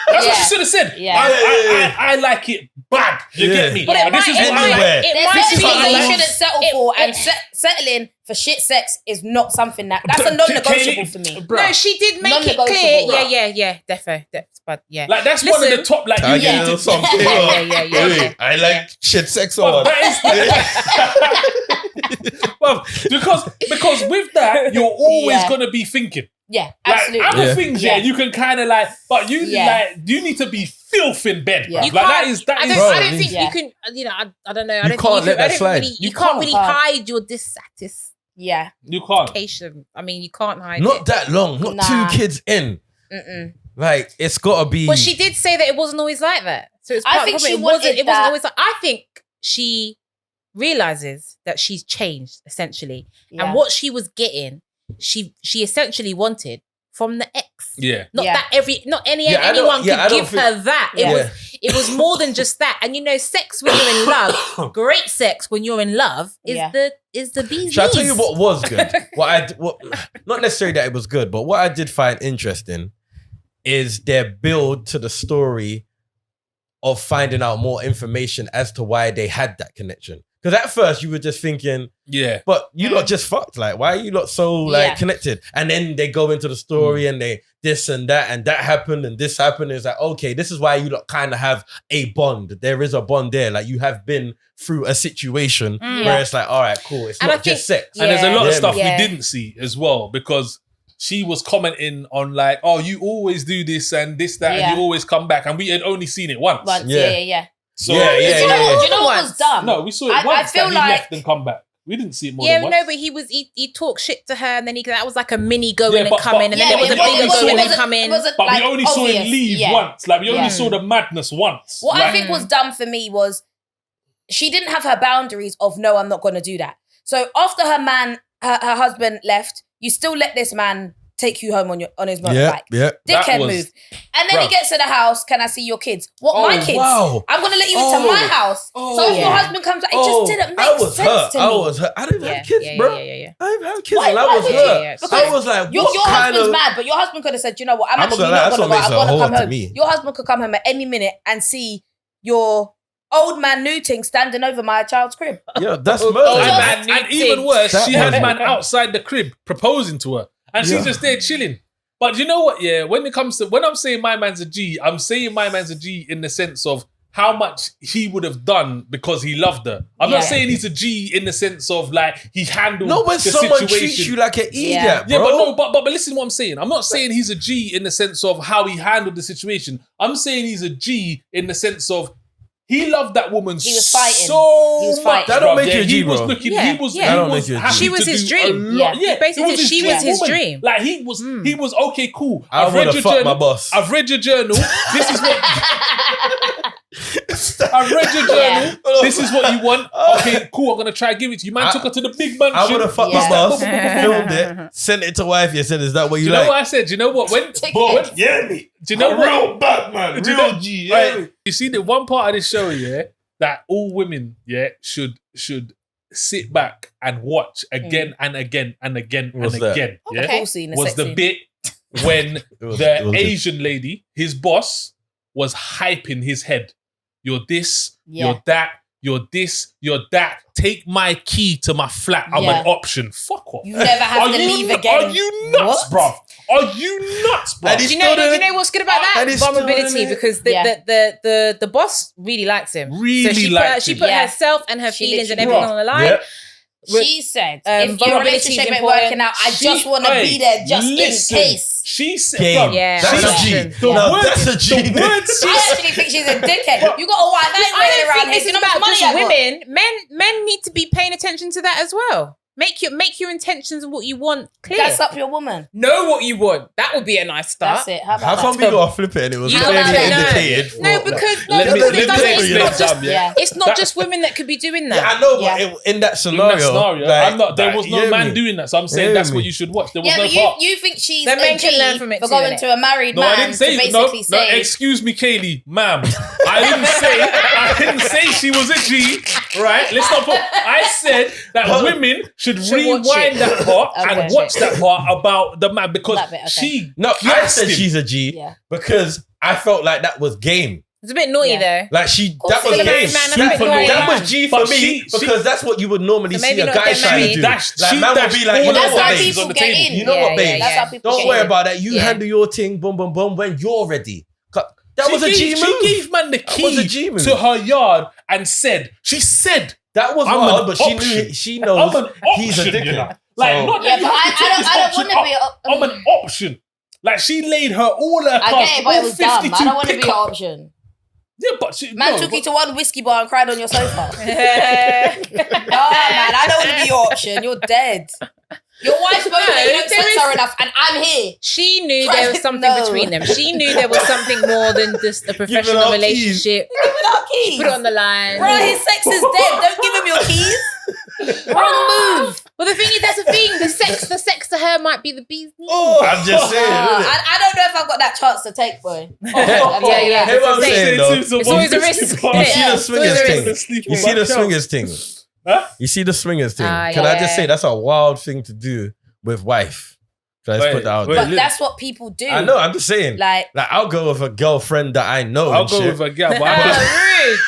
That's what she Yeah. should have said. Yeah. I like it bad. You Yeah. get me? But And this is what I like. Anywhere. There's might certain be things that you like- shouldn't settle for, and settling for shit sex is not something that's a non-negotiable for me. Bruh. No, she did make it Non-negotiable, clear. bruh. Yeah, defo. But yeah. Like, that's one of the Listen. top. Like, I you get need a to little something. Yeah. Hey, I like shit sex Well, on. well, because with that, you're always Yeah. gonna be thinking. Yeah, Like, absolutely. other Yeah. things, Yeah. you can kind of like, but you Yeah. you need to be filth in bed, Yeah. bruv. You Like, can't, that is. Bro, I don't think yeah. you can. You know, I don't know. I You don't can't think let that slide. Really, you You can't can't. really hide your dissatisfaction. Yeah. You can't. I mean, you can't hide Not it. that long. Not Nah. 2 kids in. Mm-mm. Like, it's got to be. But she did say that it wasn't always like that. So it's I part think of the she problem. wanted It wasn't that. always like. I think she realizes that she's changed essentially, Yeah. and what she was getting, she essentially wanted from the ex. Yeah. Not Yeah. that Yeah, I don't- anyone yeah, I could don't give think- her that. Yeah. It was more than just that. And you know, sex when you're in love, great sex when you're in love is Yeah. the bee's Shall I tell knees. you what was good? Not necessarily that it was good, but what I did find interesting is their build to the story of finding out more information as to why they had that connection. Because at first you were just thinking, Yeah. but you lot just fucked. Like, why are you lot so like Yeah. connected? And then they go into the story and they this and that happened and this happened. It's like, okay, this is why you lot kind of have a bond. There is a bond there. Like, you have been through a situation where it's like, all right, cool. It's And not I think- just sex. And there's a lot of Yeah, stuff yeah. we didn't see as well, because she was commenting on like, "Oh, you always do this and this, that, Yeah. and you always come back," and we had only seen it once. Once, Yeah. yeah. So Do you know what was dumb? No, we saw it I once feel that he like- left and come back. We didn't see it more Yeah, than once. no, but he talked shit to her, and then that was like a mini going and but- coming, and then there was a but- bigger but- going but- and coming. wasn't, But like, we only saw him obvious. leave Yeah. once. Like we only Yeah. saw the madness once. What Like, I think was dumb for me was she didn't have her boundaries of no, I'm not going to do that. So after her husband left, you still let this man take you home on his motorbike. Yeah. That Dickhead was- move. And then Bruv. he gets to the house. Can I see your kids? What, Oh, my kids? wow. I'm going to let you Oh. into my house. So if your husband comes out, it just didn't make I was sense hurt. to me. I was hurt. I didn't have kids, bro. Yeah. I didn't have kids, Why- and I why was did hurt. you? Because I was like, Your what kind husband's of... mad, but your husband could have said, you know what, I'm I'm actually gonna lie, not that's going what to makes go. her I'm going to whore come to home. me. Your husband could come home at any minute and see your old man Newting standing over my child's crib. Yeah, that's And, murder. and even worse, That she had was- man outside the crib proposing to her, and she's just there chilling. But you know what? Yeah, when I'm saying my man's a G, I'm saying my man's a G in the sense of how much he would have done because he loved her. I'm not saying he's a G in the sense of like he handled No, when the someone situation. treats you like an idiot, Yeah. bro. Yeah, but no, but listen to what I'm saying. I'm not saying he's a G in the sense of how he handled the situation. I'm saying he's a G in the sense of he loved that woman He was fighting. so He was much. fighting. That don't bruv. make you a G, He was bro. looking, Yeah, he was, yeah. he That don't was make you a G. happy She was to his do dream. a lot. Yeah. Yeah, Basically, she was his woman. dream. Like he was okay, cool. I I've read would've your fucked journal. my boss. I've read your journal. This is what I've read your journal. This is what you want. Okay, cool. I'm gonna try and give it to you. Man took her to the big mansion. I would have fucked Yeah. my boss, filmed it, sent it to wife. You said, "Is that what you Do you know like?" what I said? Do you know what? When Yeah, me. do you know what? Real Batman, Do you know- real G. Right, Yeah. you see the one part of this show, yeah, that all women, yeah, should sit back and watch again and again and again What's and that? again. Yeah, Cool scene, a was sex the scene. bit when It was the good. Asian lady, his boss, was hyping his head. You're this, Yeah. you're that, you're this, you're that. Take my key to my flat. I'm Yeah. an option. Fuck off. You never have to leave again. Are you nuts, What? bruv? Are you nuts, bruv? And Do he's you know? still doing Do you it. know what's good about And that he's still vulnerability? doing it. Because Yeah. the boss really likes him. Really so she liked she him. put Yeah. herself and her She feelings and literally- everything on the line. Yeah. She said, if your vulnerability relationship is ain't important. working out, I She- just want to hey, be there just listen. in case. She said, Game. bruv, Yeah. That's she- a G. Yeah. No, word- that's a G. the word she I actually think she's a dickhead. You got a wife, that ain't I waiting don't around think here. this You is know how about much just money I got? women. Men need to be paying attention to that as well. Make your intentions and what you want clear. That's up your woman. Know what you want. That would be a nice start. That's it. How How about come that? we got to flip it and it was You clearly don't know. indicated? No, for- because Let me- because let me it doesn't- explain it's not some, just yeah. it's not just women that could be doing that. Yeah, I know, Yeah. but in that In scenario, that scenario, like, I'm not. There like, was no yeah, man me. doing that, so I'm saying Yeah, that's me. what you should watch. There was Yeah, no but part. you think she's The a men can G learn from it for too, going innit? to a married No, man I didn't say to no. basically No, say, excuse me, Kaylee, ma'am. I didn't say she was a G. Right? Let's not put. I said that women should watch rewind it. that part Okay. and watch that part about the man because That bit, okay. she. No, I gassed said him. she's a G Yeah. because I felt like that was game. It's a bit naughty Yeah. Like that course was it game. is. Man, That, I'm a bit naughty. that was G for But me she- because that's what you would normally So see maybe a not guy get trying to married. do. Dashed- Like she man would dashed be like, all you know that's the how what, babes babes? people on the get table. in. You know what, babes? That's how people Don't get worry in. about that. You Yeah. handle your thing, boom, boom, boom, when you're ready. That was a G move. She gave man the was a key G move. to her yard and said, That was I'm hard, an but she knew option. she I'm knows an he's a option, dickhead. you know. Like, So- not Yeah, that you but have to take this I don't option want to be. up. I'm an option. Like she laid her all her I cards. get it, but it was dumb. I don't want to be an pickup. option. Yeah, but she, Man no, took but- you to one whiskey bar and cried on your sofa. Yeah. Nah, man, I don't want to be your option. You're dead. Your wife's going there, you don't there sex is- her enough, and I'm here. She knew there was something No. between them. She knew there was something more than just a professional her keys. relationship. Give him our keys. Put it on the line. Bro, his sex is dead. Don't give him your keys. Wrong move. Well, the thing is, that's the thing. The sex to her might be the bee's knees. I'm just saying. innit? I don't know if I've got that chance to take, boy. yeah. Hear what I'm saying, though? It's always a risk. You see Yeah. the swingers It's always a thing. risk. You see the swingers thing. Huh? You see the swingers thing. Ah, Can I yeah. just say that's a wild thing to do with wife? Can I just Wait, put that out wait. there? But that's what people do. I know. I'm just saying. Like, I'll go with a girlfriend that I know. I'll and go shit. with a girl. But Rude.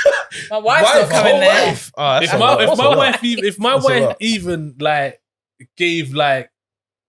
My wife's Wife, not coming whole there. wife. Oh, that's if a my lot. if That's my a lot. wife even if my That's a wife lot. even like gave like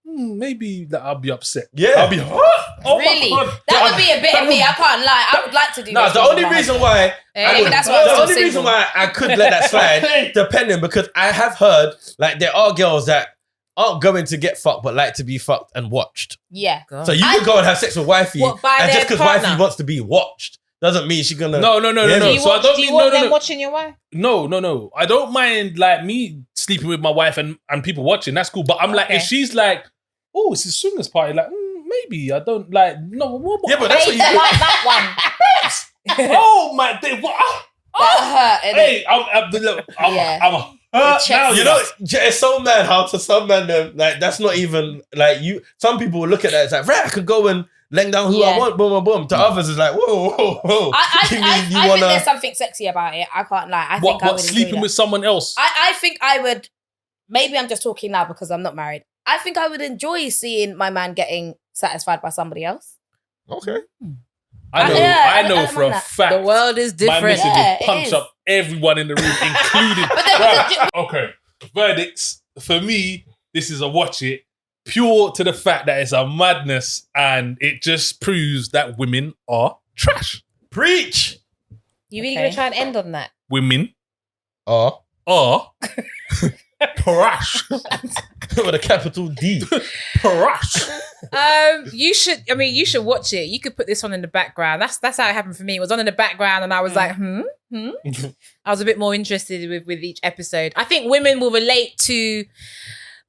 maybe that I'll be upset. Yeah. I'll be oh really? my God. That would be a bit of me. I can't lie. I would like to do No, this the with only my reason husband. why Maybe that's why I the was only single. reason why I could let that slide, depending, because I have heard like there are girls that aren't going to get fucked but like to be fucked and watched. Yeah. So you could go and have sex with wifey, What, by and their just because partner? wifey wants to be watched doesn't mean she's gonna. No. Do you So I don't do you mean want them no. watching your wife? No. I don't mind like me sleeping with my wife and people watching. That's cool. But I'm like, if she's like, oh, it's a swingers party, like maybe I don't like. No, what? Yeah, but that's what you I do. like that one. Oh my day! What? That hurt, innit? Hey, I'm hurt The now. chest. You know, it's so mad how to some man, like, that's not even, like, you, some people will look at that, it's like, right, I could go and lay down who I want, boom, boom, boom. To others, it's like, whoa. I You mean you think wanna- there's something sexy about it. I can't lie. I think I would enjoy sleeping that. with someone else? I think I would. Maybe I'm just talking now because I'm not married. I think I would enjoy seeing my man getting satisfied by somebody else. Okay. I know I for a that. fact. The world is My different. missus Yeah, would it punch is. up everyone in the room, including. Right. Okay. Verdicts. For me, this is a watch it pure to the fact that it's a madness and it just proves that women are trash. Preach. You really gonna try and end on that? Women Oh. are trash. With a capital D. Trash. You should watch it. You could put this on in the background. That's how it happened for me. It was on in the background and I was like, I was a bit more interested with each episode. I think women will relate to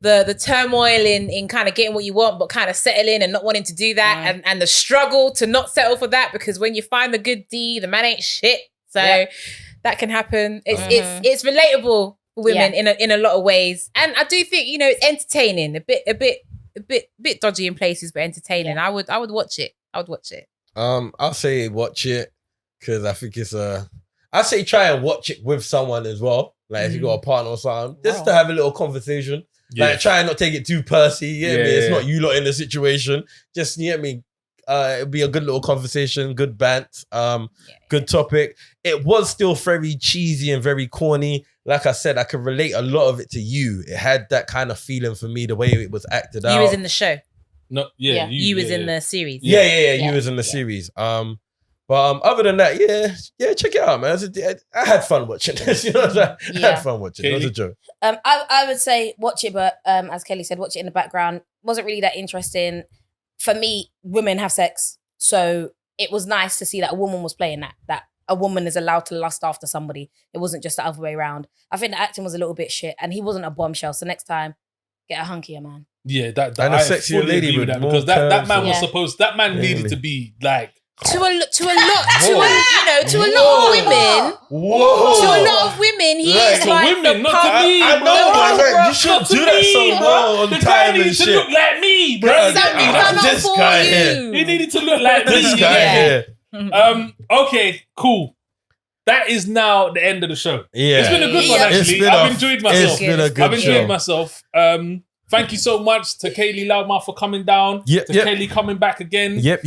the turmoil in kind of getting what you want, but kind of settling and not wanting to do that, and the struggle to not settle for that, because when you find the good D, the man ain't shit. So that can happen. It's relatable for women in a lot of ways, and I do think it's entertaining, a bit dodgy in places, but entertaining. I would watch it. I'll say watch it because I think it's I say try and watch it with someone as well. Like if you got a partner or something, just to have a little conversation. Yeah. Like try and not take it too personal. You get me? It's Yeah. not you lot in the situation. Just you get me. It'll be a good little conversation, good bant, good topic. It was still very cheesy and very corny. Like I said, I could relate a lot of it to you. It had that kind of feeling for me, the way it was acted out. You was in the show. No, You was in the series. Yeah. You was in the series. But other than that, check it out, man. I had fun watching this. You know what I'm saying? I had fun watching it. It was a joke. I would say watch it, but as Kelly said, watch it in the background. Wasn't really that interesting. For me, women have sex. So it was nice to see that a woman was playing that a woman is allowed to lust after somebody. It wasn't just the other way around. I think the acting was a little bit shit and he wasn't a bombshell. So next time, get a hunkier man. Yeah, that And a I sexier fully lady agree with that more because that curves man and- was supposed. That man needed to be like To a lot of women. Whoa. To a lot of women, he Like, is to like women, the not pub- to me. I know, but like, you should do that so well on The time guy and needs to shit. look like me, bro. Yeah, Exactly, yeah, that's not this for guy you. here. He needed to look like This me. guy Yeah. here. Okay, cool. That is now the end of the show. Yeah. It's been a good one, Yeah. It's actually. been I've a- enjoyed myself. It's been a good I've enjoyed show. myself. Thank you so much to Kaylee Loudmouth for coming down. Yep, to yep. Kaylee coming back again. Yep.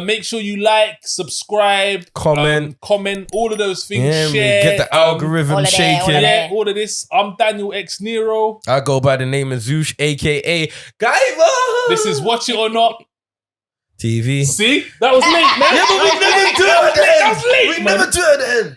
Make sure you like, subscribe, Comment. comment, all of those things. Yeah, Share. get the algorithm all of that, shaking. all of that. Yeah, all of this. I'm Daniel X Nero. I go by the name of Zush, aka Guyver. This is Watch It or Not. TV. See? That was late, man. Yeah, but we never do it at the That end. was late, We man. never do it at the end.